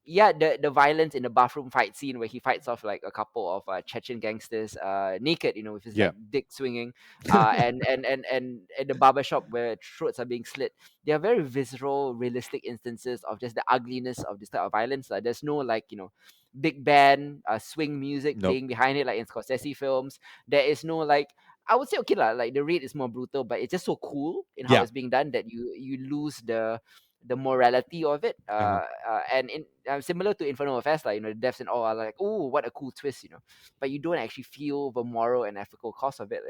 yeah, the violence in the bathroom fight scene where he fights off like a couple of Chechen gangsters naked, with his Yeah. like dick swinging, and the barber shop where throats are being slit. They are very visceral, realistic instances of just the ugliness of this type of violence. Like there's no like big band swing music Nope. playing behind it like in Scorsese films. There is no like, I would say okay lah, like the raid is more brutal, but it's just so cool in how Yeah. it's being done that you lose the morality of it. Uh-huh. And in similar to Infernal Affairs, like the deaths and all are like, oh, what a cool twist, but you don't actually feel the moral and ethical cost of it,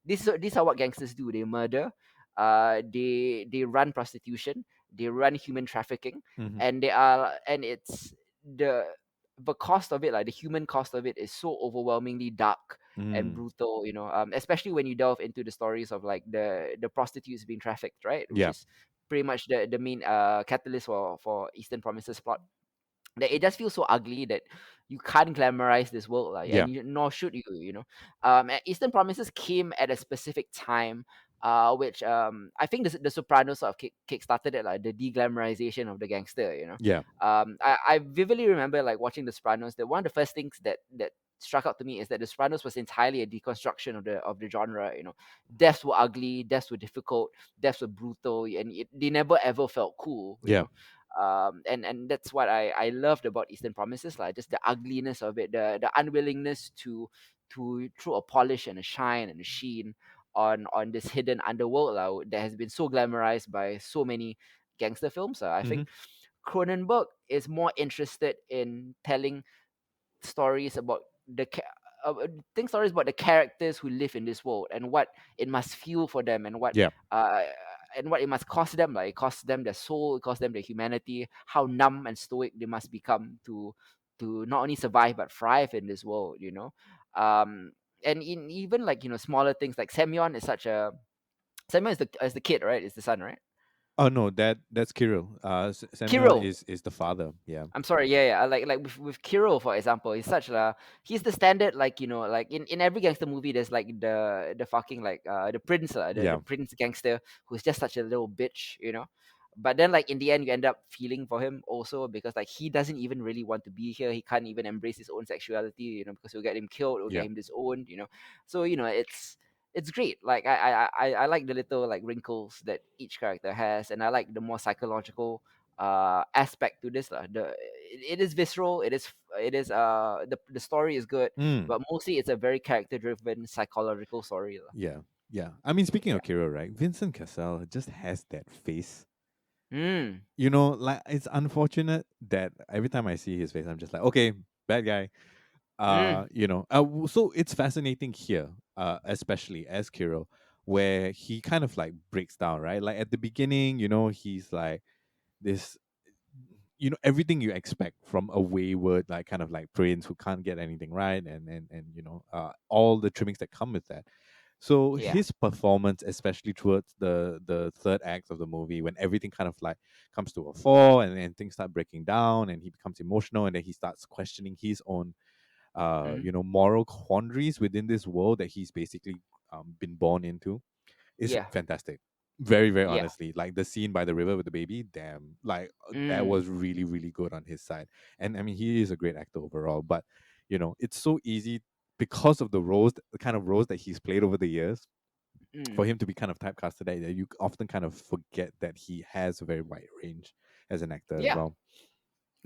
these are what gangsters do. They murder, they run prostitution, they run human trafficking, Hmm. and it's the the cost of it, like the human cost of it, is so overwhelmingly dark and Mm. brutal, especially when you delve into the stories of like the prostitutes being trafficked, right, which Yeah. is pretty much the main catalyst for Eastern Promises plot. That it just feels so ugly that you can't glamorize this world, like, Yeah. and nor should you, and Eastern Promises came at a specific time, which I think the Sopranos sort of kick-started it, like the deglamorization of the gangster, Yeah. I vividly remember like watching the Sopranos, that one of the first things that struck out to me is that the Sopranos was entirely a deconstruction of the genre, deaths were ugly, deaths were difficult, deaths were brutal, and they never ever felt cool, Yeah. and that's what I loved about Eastern Promises, like just the ugliness of it, the unwillingness to throw a polish and a shine and a sheen on this hidden underworld that has been so glamorized by so many gangster films. I Hmm. think Cronenberg is more interested in telling stories about think stories about the characters who live in this world and what it must feel for them, Yeah. and what it must cost them, like it costs them their soul, it costs them their humanity, how numb and stoic they must become to not only survive but thrive in this world, um and in even like smaller things, like Semyon is the kid, right? Is the son, right? Oh no, that's Kirill. Samuel Kirill. is the father. Yeah. I'm sorry, yeah, yeah. Like with Kirill, for example, he's the standard, like like in every gangster movie, there's like the fucking like the prince, the Yeah. prince gangster who's just such a little bitch, But then like in the end, you end up feeling for him also, because like he doesn't even really want to be here. He can't even embrace his own sexuality, because it'll get him killed, it'll get Yeah. him disowned, So it's great. Like I like the little like wrinkles that each character has, and I like the more psychological aspect to this lah. It is visceral. The story is good, Mm, but mostly it's a very character driven psychological story lah. yeah, yeah. I mean, speaking Yeah. of Kiro, right? Vincent Cassel just has that face. Mm. You know, like it's unfortunate that every time I see his face, I'm just like, okay, bad guy. Mm. So it's fascinating here, especially as Kiro, where he kind of like breaks down, right? Like at the beginning, he's like this, everything you expect from a wayward, like kind of like prince who can't get anything right, and all the trimmings that come with that. So Yeah. his performance, especially towards the third act of the movie, when everything kind of like comes to a fall, and things start breaking down, and he becomes emotional, and then he starts questioning his own Mm. moral quandaries within this world that he's basically been born into, is Yeah. fantastic. Very, very Yeah. honestly, like the scene by the river with the baby, damn, like that Mm. was really, really good on his side. And I mean, he is a great actor overall, but it's so easy because of the kind of roles that he's played over the years, for Mm. him to be kind of typecasted that you often kind of forget that he has a very wide range as an actor as Yeah. well.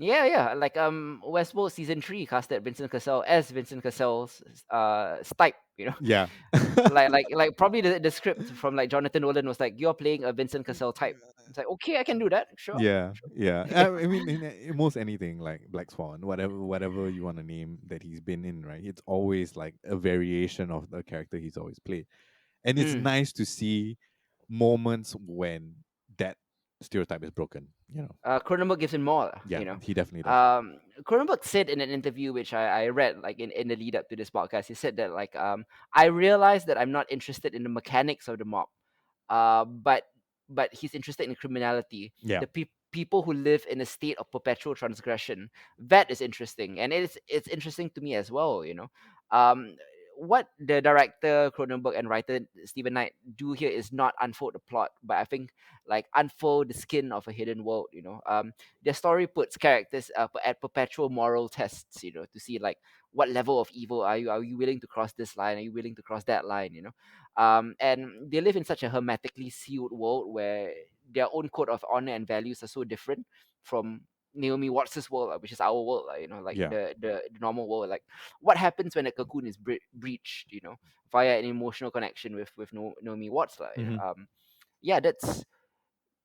Yeah, yeah. Like Westworld season 3 casted Vincent Cassel as Vincent Cassel's Stipe, Yeah. like probably the script from like Jonathan Nolan was like, you're playing a Vincent Cassel type. It's like, okay, I can do that. Sure. Yeah, Sure. yeah. I mean, in most anything like Black Swan, whatever you want to name that he's been in, right? It's always like a variation of the character he's always played, and it's Mm. nice to see moments when that stereotype is broken. Cronenberg gives him more, Yeah, he definitely does. Cronenberg said in an interview which I read like in the lead up to this podcast, he said that like I realized that I'm not interested in the mechanics of the mob, but he's interested in criminality, Yeah. the people who live in a state of perpetual transgression. That is interesting, and it's interesting to me as well. Um, what the director Cronenberg and writer Stephen Knight do here is not unfold the plot, but I think like unfold the skin of a hidden world. Their story puts characters at perpetual moral tests. To see like what level of evil are you? Are you willing to cross this line? Are you willing to cross that line? And they live in such a hermetically sealed world where their own code of honor and values are so different from Naomi Watts' world, which is our world, like Yeah. the normal world. Like, what happens when a cocoon is breached, via an emotional connection with Naomi Watts, Hmm. yeah, that's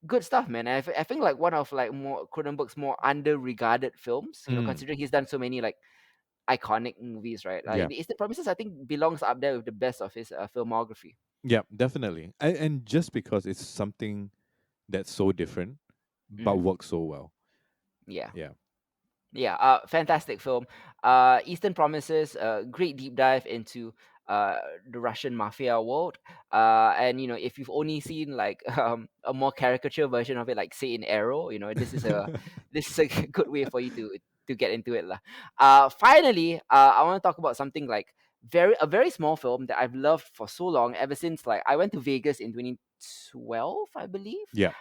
good stuff, man. I think like one of like more Cronenberg's more under-regarded films, Mm. considering he's done so many like iconic movies, right? Like Yeah. the Eastern Promises, I think belongs up there with the best of his filmography. Yeah. Definitely. And just because it's something that's so different, but Mm, works so well. yeah. Yeah. Yeah, fantastic film. Eastern Promises, great deep dive into uh, the Russian mafia world. And if you've only seen like a more caricature version of it, like say in Arrow, this is a good way for you to get into it, lah. Finally, I want to talk about something like a very small film that I've loved for so long, ever since like I went to Vegas in 2012, I believe. Yeah.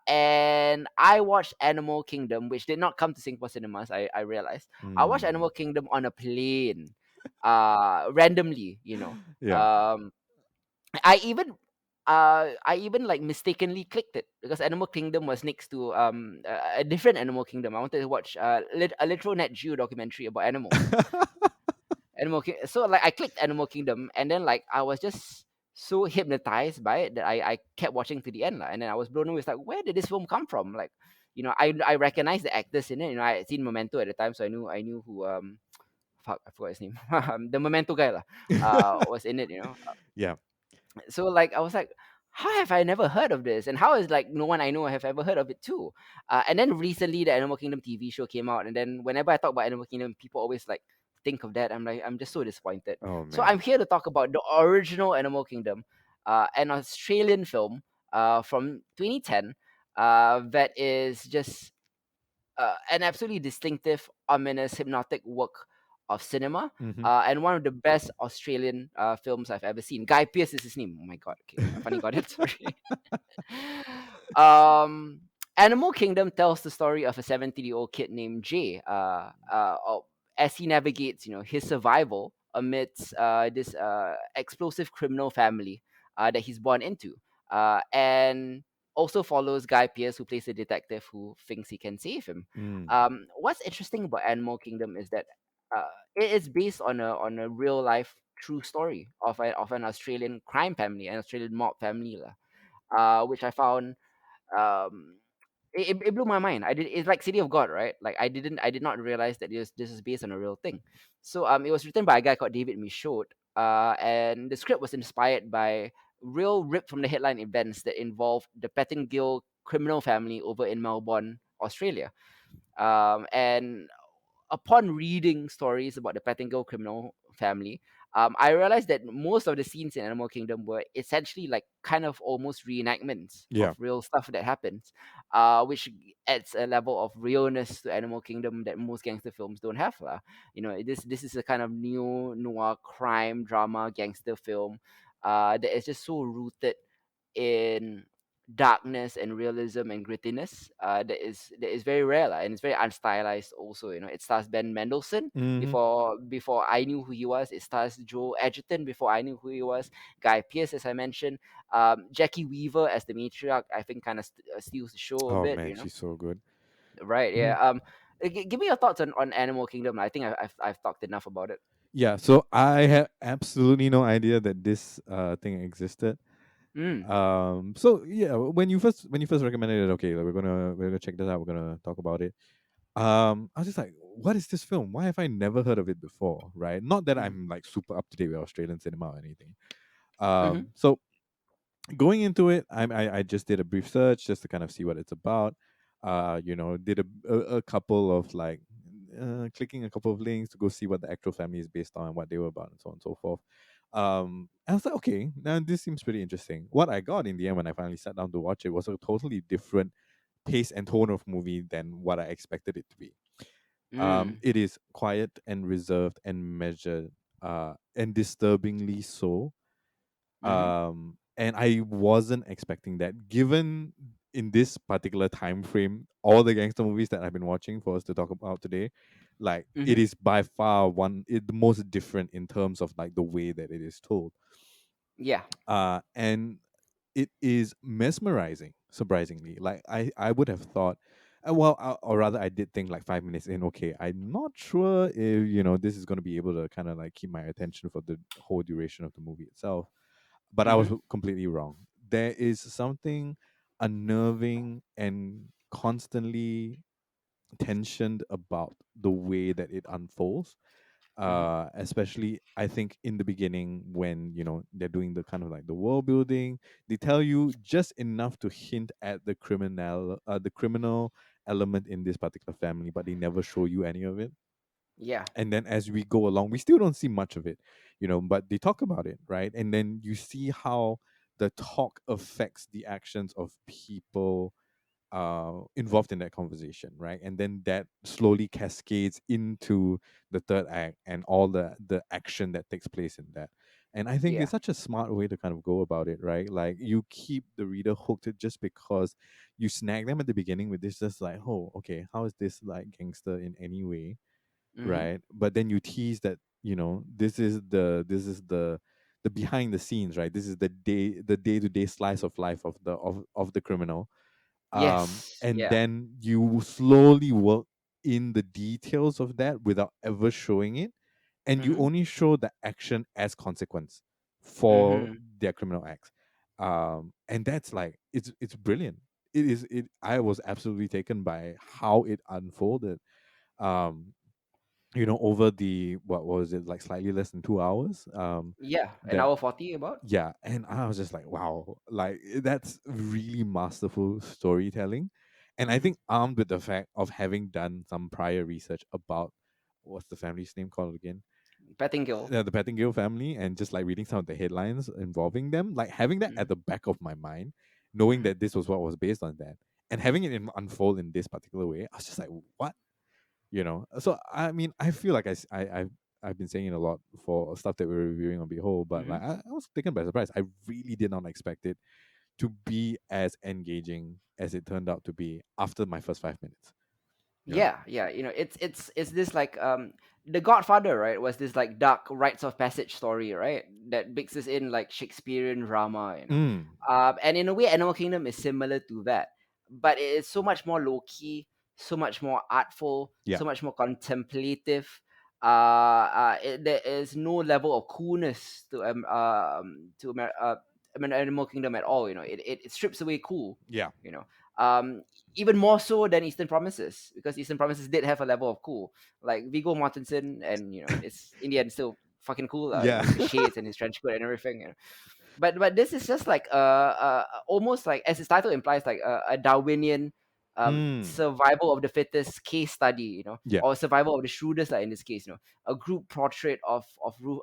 And I watched Animal Kingdom, which did not come to Singapore cinemas. I realized I watched Mm. Animal Kingdom on a plane, randomly. Yeah. Um, I even like mistakenly clicked it because Animal Kingdom was next to a different Animal Kingdom. I wanted to watch a literal Net Geo documentary about animals. So like I clicked Animal Kingdom, and then like I was just so hypnotized by it that I kept watching to the end, and then I was blown away. It's like, where did this film come from? Like, I recognized the actors in it. I had seen Memento at the time, so I knew who fuck, I forgot his name. The Memento guy lah, was in it. Yeah. So like I was like, how have I never heard of this? And how is like no one I know have ever heard of it too? And then recently the Animal Kingdom TV show came out, and then whenever I talk about Animal Kingdom, people always like think of that. I'm like, I'm just so disappointed. Oh So I'm man. here to talk about the original Animal Kingdom, an Australian film from 2010, that is just an absolutely distinctive, ominous, hypnotic work of cinema, Hmm. and one of the best Australian films I've ever seen. Guy Pearce is his name. Oh my god! Okay, I finally got it. Sorry. um, Animal Kingdom tells the story of a 17-year-old kid named Jay. As he navigates, his survival amidst this explosive criminal family that he's born into, and also follows Guy Pearce, who plays a detective who thinks he can save him. Mm. What's interesting about Animal Kingdom is that it is based on a real life true story of an Australian crime family, an Australian mob family, lah, which I found um it blew my mind. It's like City of God, right? Like I did not realize that this is based on a real thing. So it was written by a guy called David Michaud, and the script was inspired by real ripped from the headline events that involved the Pettingill criminal family over in Melbourne, Australia. And upon reading stories about the Pettingill criminal family, I realized that most of the scenes in Animal Kingdom were essentially like kind of almost reenactments Yeah. of real stuff that happens, which adds a level of realness to Animal Kingdom that most gangster films don't have. You know, this is a kind of new noir crime drama gangster film that is just so rooted in darkness and realism and grittiness that is very rare and it's very unstylized also. You know, it stars Ben Mendelsohn Hmm. before I knew who he was. It stars Joe Edgerton before I knew who he was. Guy Pearce, as I mentioned. Jackie Weaver as the matriarch, I think kind of steals the show a Oh bit, man, you know. she's so good. Right, Mhm. yeah. Give me your thoughts on Animal Kingdom. I think I've talked enough about it. Yeah, so I had absolutely no idea that this thing existed. Mm. So yeah, when you first recommended it, okay, like, we're gonna check this out. We're gonna talk about it. I was just like, what is this film? Why have I never heard of it before? Right? Not that Mm. I'm like super up to date with Australian cinema or anything. Mm-hmm. So going into it, I just did a brief search just to kind of see what it's about. Did a couple of like clicking a couple of links to go see what the actual family is based on, what they were about, and so on and so forth. I was like, okay, now this seems pretty interesting. What I got in the end when I finally sat down to watch it was a totally different pace and tone of movie than what I expected it to be. Mm. It is quiet and reserved and measured, and disturbingly so. Mm-hmm. And I wasn't expecting that, given in this particular time frame all the gangster movies that I've been watching for us to talk about today, like it Mm-hmm. is by far the most different in terms of like the way that it is told. Yeah. And it is mesmerizing, surprisingly. Like I would have thought, or rather I did think like 5 minutes in, okay, I'm not sure if this is going to be able to kind of like keep my attention for the whole duration of the movie itself. But I was Mm-hmm. completely wrong. There is something unnerving and constantly tensioned about the way that it unfolds. Mm-hmm. Especially I think in the beginning when they're doing the kind of like the world building, they tell you just enough to hint at the criminal element in this particular family, but they never show you any of it. Yeah. And then as we go along, we still don't see much of it, but they talk about it, right? And then you see how the talk affects the actions of people involved in that conversation, right? And then that slowly cascades into the third act and all the action that takes place in that. And I think Yeah. it's such a smart way to kind of go about it, right? Like you keep the reader hooked just because you snag them at the beginning with this, just like, oh, okay, how is this like gangster in any way, Mm-hmm. right? But then you tease that this is the behind the scenes, right? This is the day to day slice of life of the criminal. Yes. And Yeah. then you slowly work in the details of that without ever showing it, and you Mm-hmm. only show the action as consequence for Mm-hmm. their criminal acts. And that's like it's brilliant. It I was absolutely taken by how it unfolded. um over the, what was it, like slightly less than 2 hours, Yeah. An that hour 40 about. yeah. And I was just like, wow, like that's really masterful storytelling. And I Mm-hmm. think armed with the fact of having done some prior research about, what's the family's name called again, Pettingill. the Pettingill family, and just like reading some of the headlines involving them, like having that at Mm-hmm. the back of my mind, knowing Mm-hmm. that this was what was based on that, and having it unfold in this particular way, I was just like, what? So I mean, I feel like I've been saying it a lot for stuff that we're reviewing on Behold, but Mm-hmm. like I was taken by surprise. I really did not expect it to be as engaging as it turned out to be after my first 5 minutes. Yeah. Yeah, it's this like the Godfather, right, was this like dark rites of passage story, right, that mixes in like Shakespearean drama, Mm. and in a way Animal Kingdom is similar to that, but it is so much more low key, so much more artful, Yeah. so much more contemplative. There is no level of coolness I mean, Animal Kingdom at all. It strips away cool. Yeah. You know, um, even more so than Eastern Promises, because Eastern Promises did have a level of cool, like Viggo Mortensen, and it's in the end still fucking cool, Yeah. with the shades and his trench coat and everything. But this is just like almost like, as its title implies, like a Darwinian Mm. survival of the fittest case study, Yeah. or survival of the shrewdest, like in this case, a group portrait of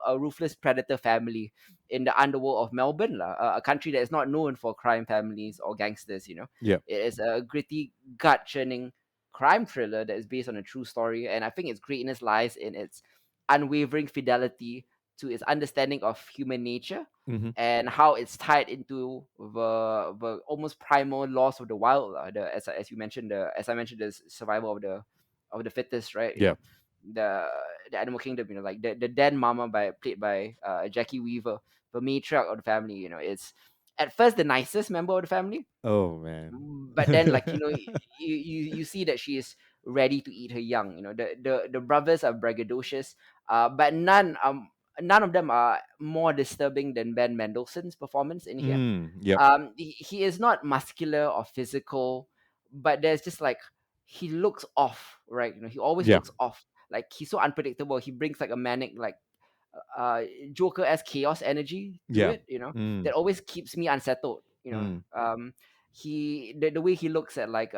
a ruthless predator family in the underworld of Melbourne, a country that is not known for crime families or gangsters. Yeah. It is a gritty, gut churning crime thriller that is based on a true story, and I think its greatness lies in its unwavering fidelity to its understanding of human nature, Mm-hmm. and how it's tied into the almost primal laws of the wild, as you mentioned, as I mentioned, the survival of the fittest, right? Yeah. The the Animal Kingdom, like the Den Mama, played by Jackie Weaver, the matriarch of the family. It's at first the nicest member of the family, Oh man. but then, like, you see that she is ready to eat her young. The brothers are braggadocious, but none of them are more disturbing than Ben Mendelsohn's performance in here. Yep. He is not muscular or physical, but there's just like, he looks off, right? He always Yeah. looks off. Like, he's so unpredictable. He brings like a manic, like, Joker as chaos energy to Yeah. it, that Mm. always keeps me unsettled. Mm. The way he looks at, like,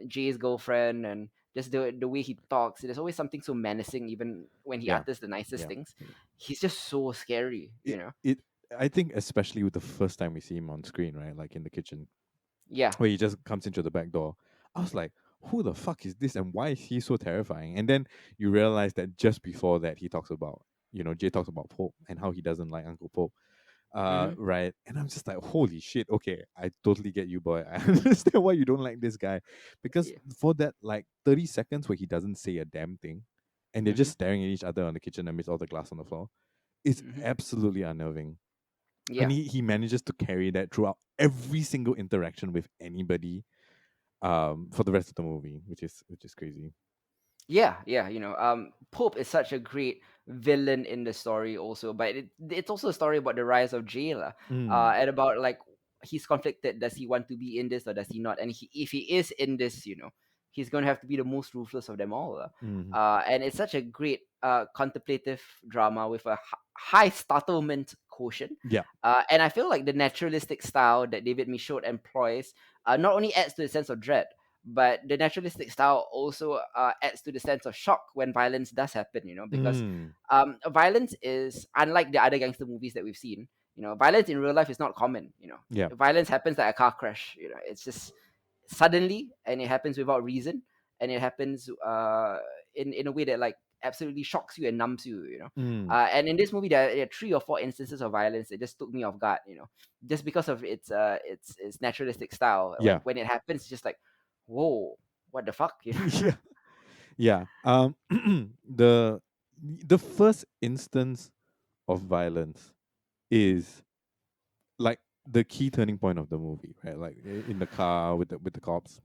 Jay's girlfriend, and just the way he talks, there's always something so menacing, even when he Yeah. utters the nicest Yeah. things. He's just so scary, It I think especially with the first time we see him on screen, right? Like in the kitchen, Yeah. where he just comes into the back door. I was like, who the fuck is this and why is he so terrifying? And then you realize that just before that he talks about, Jay talks about Pope and how he doesn't like Uncle Pope. Mm-hmm. Right. And I'm just like, holy shit, okay, I totally get you, boy. I understand why you don't like this guy. Because Yeah. for that like 30 seconds where he doesn't say a damn thing and they're Mm-hmm. just staring at each other on the kitchen amidst all the glass on the floor, it's Mm-hmm. absolutely unnerving. And Yeah. he manages to carry that throughout every single interaction with anybody for the rest of the movie, which is crazy. Yeah, Pope is such a great villain in the story also, but it's also a story about the rise of Jay lah, Mm. and about, like, he's conflicted. Does he want to be in this, or does he not? And if he is in this, he's going to have to be the most ruthless of them all lah. Mm. And it's such a great contemplative drama with a high startlement quotient, Yeah. and I feel like the naturalistic style that David Michaud employs not only adds to the sense of dread, but the naturalistic style also adds to the sense of shock when violence does happen, because Mm. violence is unlike the other gangster movies that we've seen. Violence in real life is not common. Yeah. Violence happens like a car crash. It's just suddenly, and it happens without reason, and it happens in a way that, like, absolutely shocks you and numbs you. Mm. And in this movie, there are 3 or 4 instances of violence that just took me off guard. Just because of its naturalistic style. Yeah. When it happens, it's just like, whoa, what the fuck? Yeah. Yeah. The the first instance of violence is like the key turning point of the movie, right? Like in the car with the cops.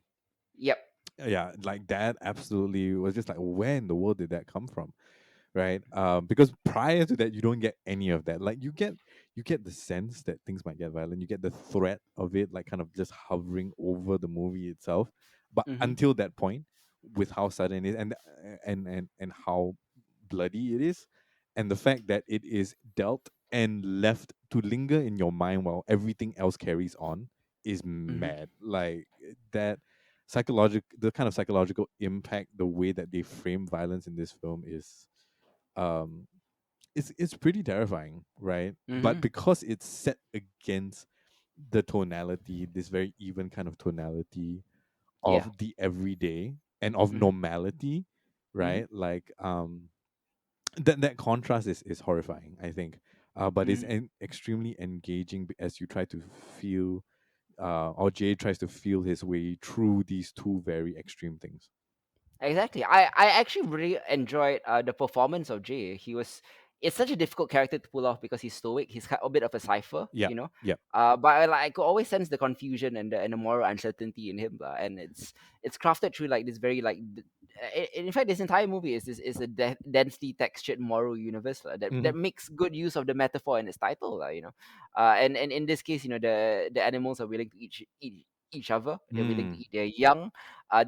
Yep. Yeah, like that absolutely was just like, where in the world did that come from? Right? Because prior to that, you don't get any of that. Like you get the sense that things might get violent. You get the threat of it, like kind of just hovering over the movie itself. But Mm-hmm. until that point, with how sudden it is and how bloody it is, and the fact that it is dealt and left to linger in your mind while everything else carries on is Mm-hmm. mad. Like that the kind of psychological impact, the way that they frame violence in this film is um it's pretty terrifying, right? But Mm-hmm. because it's set against the tonality, this very even kind of tonality Yeah. of the everyday and of Mm-hmm. normality, Mm-hmm. right? Like that contrast is horrifying, I think. But it's Mm-hmm. extremely engaging as you try to feel or Jay tries to feel his way through these two very extreme things. Exactly. I actually really enjoyed the performance of Jay. It's such a difficult character to pull off because he's stoic. He's a bit of a cipher, Yeah, you know. yeah. But I could always sense the confusion and the moral uncertainty in him, and it's crafted through like this very like in fact this entire movie is a densely textured moral universe Hmm. that makes good use of the metaphor in its title, you know. And in this case, you know, the animals are willing to eat each other. They're willing to Mm. eat their young.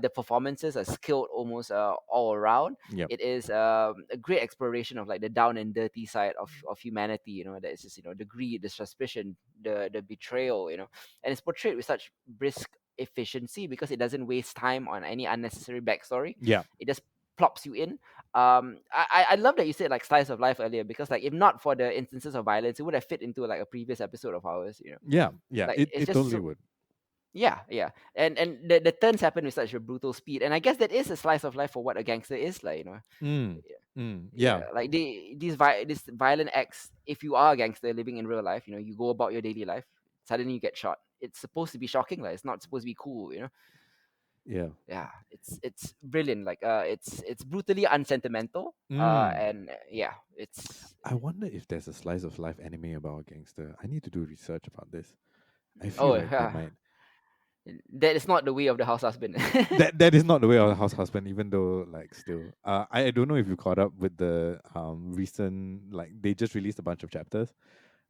The performances are skilled almost all around. Yep. It is a great exploration of like the down and dirty side of humanity. You know, that is just, you know, the greed, the suspicion, the betrayal. You know, and it's portrayed with such brisk efficiency because it doesn't waste time on any unnecessary backstory. Yeah. It just plops you in. I love that you said like slice of life earlier because like if not for the instances of violence, it would have fit into like a previous episode of ours. You know, Yeah. Yeah. like It it's it just totally so, would. yeah, yeah, and the turns happen with such a brutal speed, and I guess that is a slice of life for what a gangster is like, you know. Mm. Yeah, Mm. Yeah. yeah, like these violent acts. If you are a gangster living in real life, you know, you go about your daily life, suddenly you get shot. It's supposed to be shocking, like it's not supposed to be cool, you know. Yeah. Yeah, it's brilliant. Like it's brutally unsentimental. Mm. And yeah, it's I wonder if there's a slice of life anime about a gangster. I need to do research about this. I feel oh like there yeah, might. that is not the way of the house husband. That is not the way of the house husband, even though like still. I don't know if you caught up with the recent, like they just released a bunch of chapters.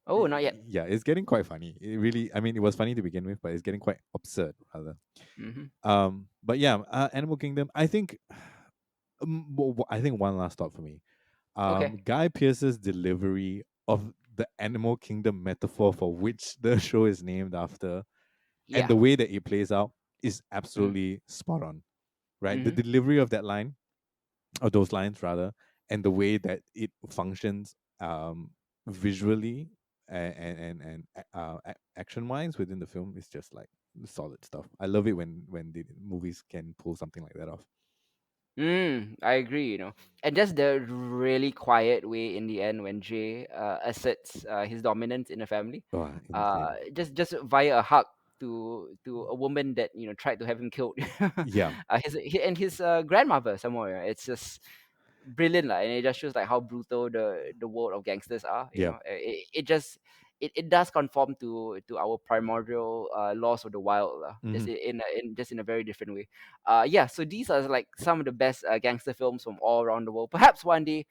Oh, not yet. Yeah, it's getting quite funny. It really, I mean, it was funny to begin with, but it's getting quite absurd rather. Hmm. But yeah, Animal Kingdom. I think, I think one last thought for me. Okay. Guy Pearce's delivery of the Animal Kingdom metaphor for which the show is named after, and Yeah. the way that it plays out is Mm-hmm. absolutely spot on. Right, the Mm-hmm. delivery of that line, or those lines rather, and the way that it functions visually and action wise within the film is just like solid stuff. I love it when the movies can pull something like that off. I agree, you know. And just the really quiet way in the end when Jay asserts his dominance in the family, Oh, insane. just via a hug to a woman that, you know, tried to have him killed. Yeah. And his grandmother somewhere. It's just brilliant, like, and it just shows like how brutal the world of gangsters are. You Yeah. know, it just it does conform to our primordial laws of the wild, just Hmm. in just in a very different way. Yeah, so these are like some of the best gangster films from all around the world. Perhaps one day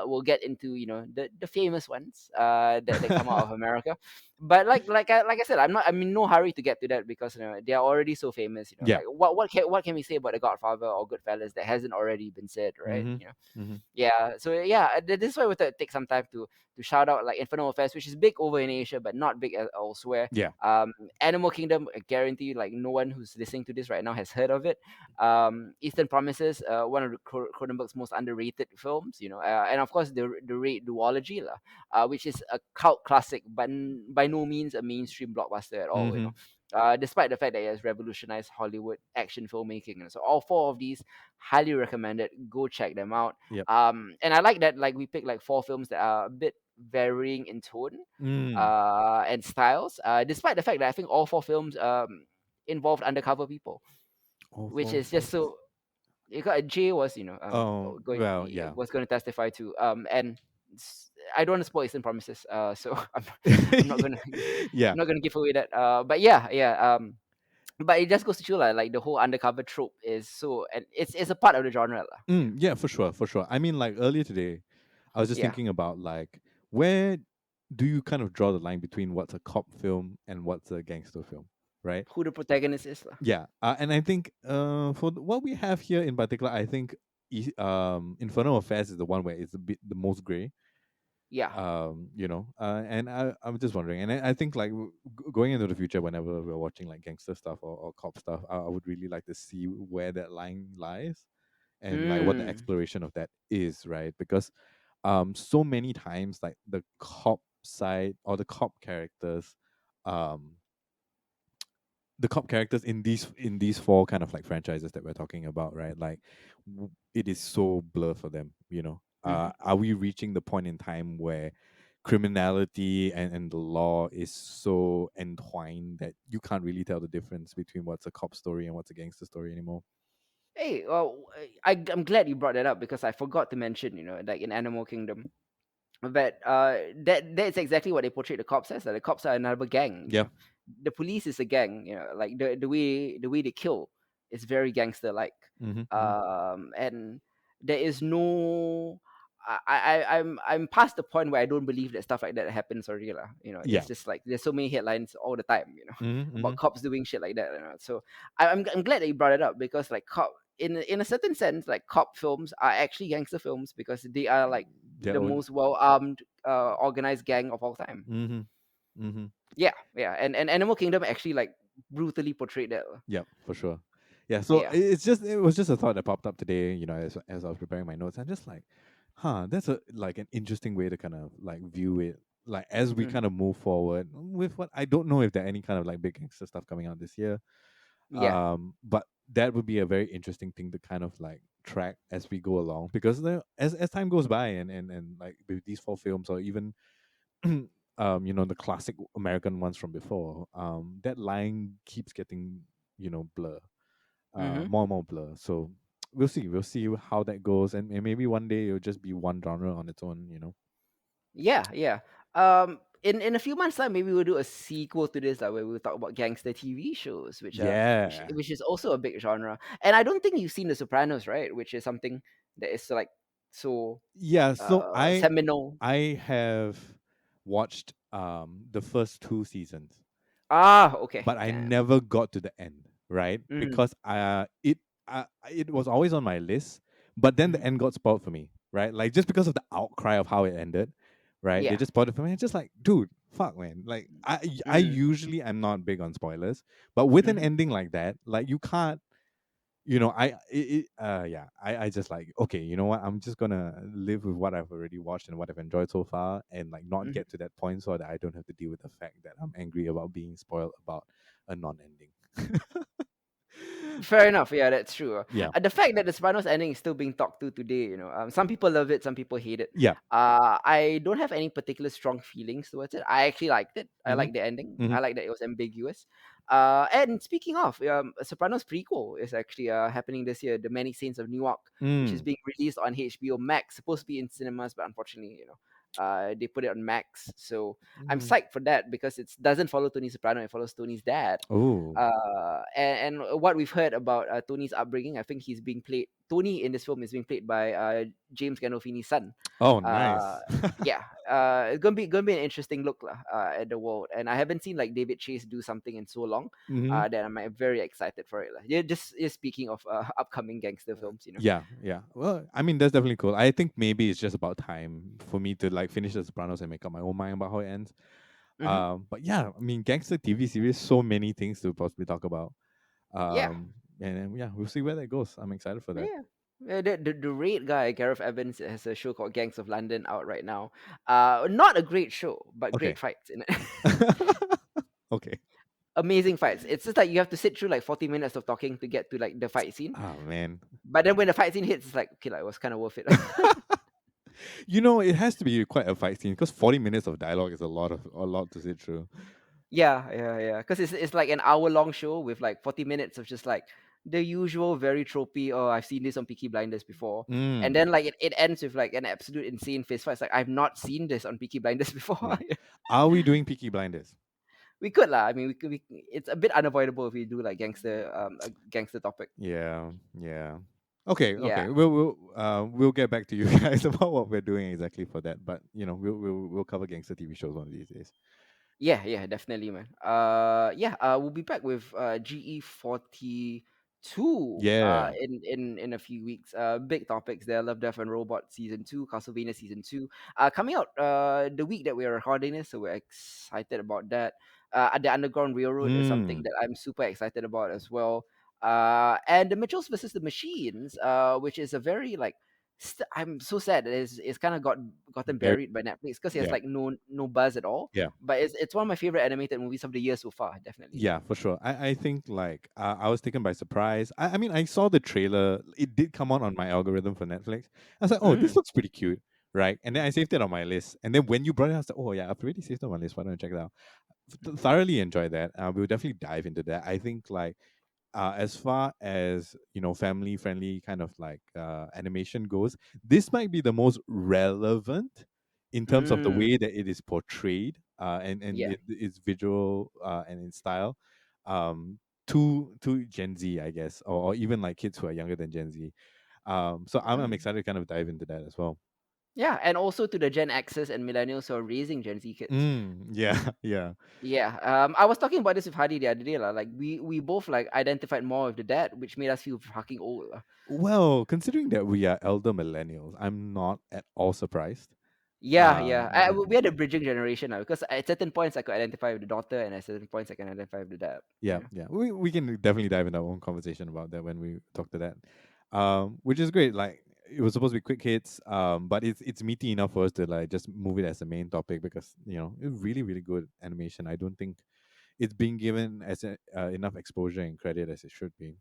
we'll get into, you know, the famous ones that come out of America. But like I said, I'm in no hurry to get to that because, you know, they are already so famous. You know, Yeah. like what can we say about the Godfather or Goodfellas that hasn't already been said, right? Hmm. You know. Hmm. Yeah, so yeah, this is why we thought take some time to shout out like Infernal Affairs, which is big over in Asia but not big elsewhere. Yeah. Animal Kingdom, I guarantee you, like no one who's listening to this right now has heard of it. Eastern Promises, one of the Cronenberg's most underrated films, you know, and of course the duology, lah, which is a cult classic, but by no means a mainstream blockbuster at all, you know. Hmm. Despite the fact that it has revolutionized Hollywood action filmmaking, and so all four of these highly recommended. Go check them out. Yep. And I like that like we picked like four films that are a bit varying in tone Mm. and styles, despite the fact that I think all four films involved undercover people, All which four is just films. so. Jay was, you know, Oh going well, yeah. was going to testify to, and I don't want to spoil Eastern Promises, so I'm not gonna Yeah. I'm not gonna give away that. But yeah, yeah. But it just goes to show like the whole undercover trope is so, and it's a part of the genre lah. Yeah, for sure, for sure. I mean, like earlier today, I was just Yeah, thinking about like where do you kind of draw the line between what's a cop film and what's a gangster film, right? who the protagonist is lah. Yeah, and I think for what we have here in particular, I think Infernal Affairs is the one where it's a bit the most gray. Yeah. And I'm just wondering, and I think like going into the future, whenever we're watching like gangster stuff or cop stuff, I would really like to see where that line lies and like what the Mm. exploration of that is, right? Because so many times like the cop side or um the cop characters in these four kind of like franchises that we're talking about, right? Like it is so blur for them, you know. Mhm. Are we reaching the point in time where criminality and the law is so entwined that you can't really tell the difference between what's a cop story and what's a gangster story anymore? Hey, well, I'm glad you brought that up because I forgot to mention, like in Animal Kingdom, but that's exactly what they portray the cops as. Like, the cops are another gang. Yeah. The police is a gang. Like the way they kill is very gangster like. Mm-hmm, mm-hmm. And there is no. I'm past the point where I don't believe that stuff like that happens already lah. It's Yeah. just like there's so many headlines all the time. Mm-hmm, mm-hmm. About cops doing shit like that. So I'm glad that you brought it up because like in a certain sense, like cop films are actually gangster films because they are like Their the own. most well armed, organized gang of all time. Mm-hmm, mm-hmm. Yeah, yeah, and Animal Kingdom actually like brutally portrayed that. Yeah, for sure. Yeah, so Yeah. it was just a thought that popped up today, as I was preparing my notes. I'm just like, huh, that's a like an interesting way to kind of like view it. Like as we kind Hmm. of move forward with what I don't know if there are any kind of like big gangster stuff coming out this year. Yeah. But that would be a very interesting thing to kind of like track as we go along because as time goes by and like with these four films or even the classic American ones from before, that line keeps getting blur, Hmm. more and more blur. So we'll see how that goes, and maybe one day it'll just be one genre on its own. Yeah, yeah. In a few months' time, maybe we'll do a sequel to this, like where we'll talk about gangster TV shows, which Yeah, which is also a big genre. And I don't think you've seen The Sopranos, right? Which is something that is like so yeah. So seminal. I have watched the first two seasons, Ah, okay. but I Can. never got to the end, right? Mm-hmm. Because it was always on my list, but then the Hmm. end got spoiled for me, right? Like just because of the outcry of how it ended, right? They Yeah. just spoiled it for me. It's just like, dude, fuck, man. Like I Mm-hmm. usually am not big on spoilers, but with an Mm-hmm. ending like that, like you can't. Yeah, I just like, okay, you know what? I'm just gonna live with what I've already watched and what I've enjoyed so far, and like not Mm-hmm. get to that point so that I don't have to deal with the fact that I'm angry about being spoiled about a non-ending. Fair enough. Yeah, that's true. Yeah, The fact that the Sopranos ending is still being talked to today, some people love it, some people hate it. yeah. I don't have any particular strong feelings towards it. I actually liked it. I Mm-hmm. like the ending. Mm-hmm. I like that it was ambiguous. And speaking of, a Sopranos prequel is actually happening this year, The Many Saints of Newark, which is Mm. being released on HBO Max. Supposed to be in cinemas, but unfortunately, they put it on Max. So I'm Mm. psyched for that because it doesn't follow Tony Soprano; it follows Tony's dad. Oh. And what we've heard about Tony's upbringing, I think he's being played. Tony in this film is being played by James Gandolfini's son. Oh, Uh, nice. yeah, it's gonna be an interesting look lah, at the world. And I haven't seen like David Chase do something in so long. Mm-hmm. That I'm very excited for it lah. Yeah, just speaking of upcoming gangster films. Yeah, yeah. Well, I mean, that's definitely cool. I think maybe it's just about time for me to like finish The Sopranos and make up my own mind about how it ends. Hmm. But yeah, I mean, gangster TV series, so many things to possibly talk about. Yeah, And yeah, we'll see where that goes. I'm excited for that. yeah. The Raid guy, Gareth Evans, has a show called Gangs of London out right now. Not a great show, but Okay. great fights in it. Okay. Amazing fights. It's just like you have to sit through like 40 minutes of talking to get to like the fight scene. Oh man. But then when the fight scene hits, it's like, okay, like, it was kind of worth it. It has to be quite a fight scene because 40 minutes of dialogue is a lot to sit through. Yeah, yeah, yeah. Because it's like an hour-long show with like 40 minutes of just like the usual very tropey, oh, I've seen this on Peaky Blinders before. And Mm. then like it ends with like an absolute insane fist fight. It's like, I've not seen this on Peaky Blinders before. Yeah. Are we doing Peaky Blinders? We could lah. I mean, it's a bit unavoidable if we do like a gangster topic. Yeah. Yeah. Okay. Yeah. Okay. We'll get back to you guys about what we're doing exactly for that. But we'll cover gangster TV shows one of these days. Yeah, yeah, definitely, man. Yeah, we'll be back with GE 42 Yeah. in a few weeks. Big topics there: Love, Death, and Robot season 2, Castlevania season 2. Coming out the week that we're recording this, so we're excited about that. The Underground Railroad is something Mm. that I'm super excited about as well. And the Mitchells versus the Machines, which is a very like I'm so sad that it's kind of gotten Very. buried by Netflix because it has Yeah. like no buzz at all. Yeah. But it's one of my favorite animated movies of the year so far, definitely. Yeah, for sure. I think like I was taken by surprise. I mean, I saw the trailer. It did come on my algorithm for Netflix. I was like, oh, this Mm, looks pretty cute, right? And then I saved it on my list. And then when you brought it, I was like, oh yeah, I've already saved it on my list. Why don't I check it out? Thoroughly enjoyed that. We'll definitely dive into that. I think like as far as family friendly kind of like animation goes, this might be the most relevant in terms of the Mm, way that it is portrayed, and yeah. its visual and its style, to Gen Z, I guess, or even like kids who are younger than Gen Z. So I'm Mm. excited to kind of dive into that as well. Yeah, and also to the Gen X's and millennials who are raising Gen Z kids. Yeah, yeah. Yeah, I was talking about this with Hadi the other day, lah. Like we both like identified more with the dad, which made us feel fucking old, lah. Well, considering that we are elder millennials, I'm not at all surprised. Yeah, yeah. Yeah, We had a bridging generation now because at certain points I could identify with the daughter, and at certain points I can identify with the dad. yeah, Yeah. yeah. We can definitely dive into our own conversation about that when we talk to that. Which is great. Like it was supposed to be quick hits, but it's meaty enough for us to like just move it as the main topic because it's really really good animation. I don't think it's being given as enough exposure and credit as it should be.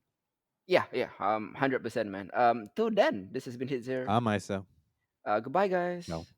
Yeah, yeah. 100%, man. Till then, this has been Hit Zero. Myself. Goodbye, No. guys.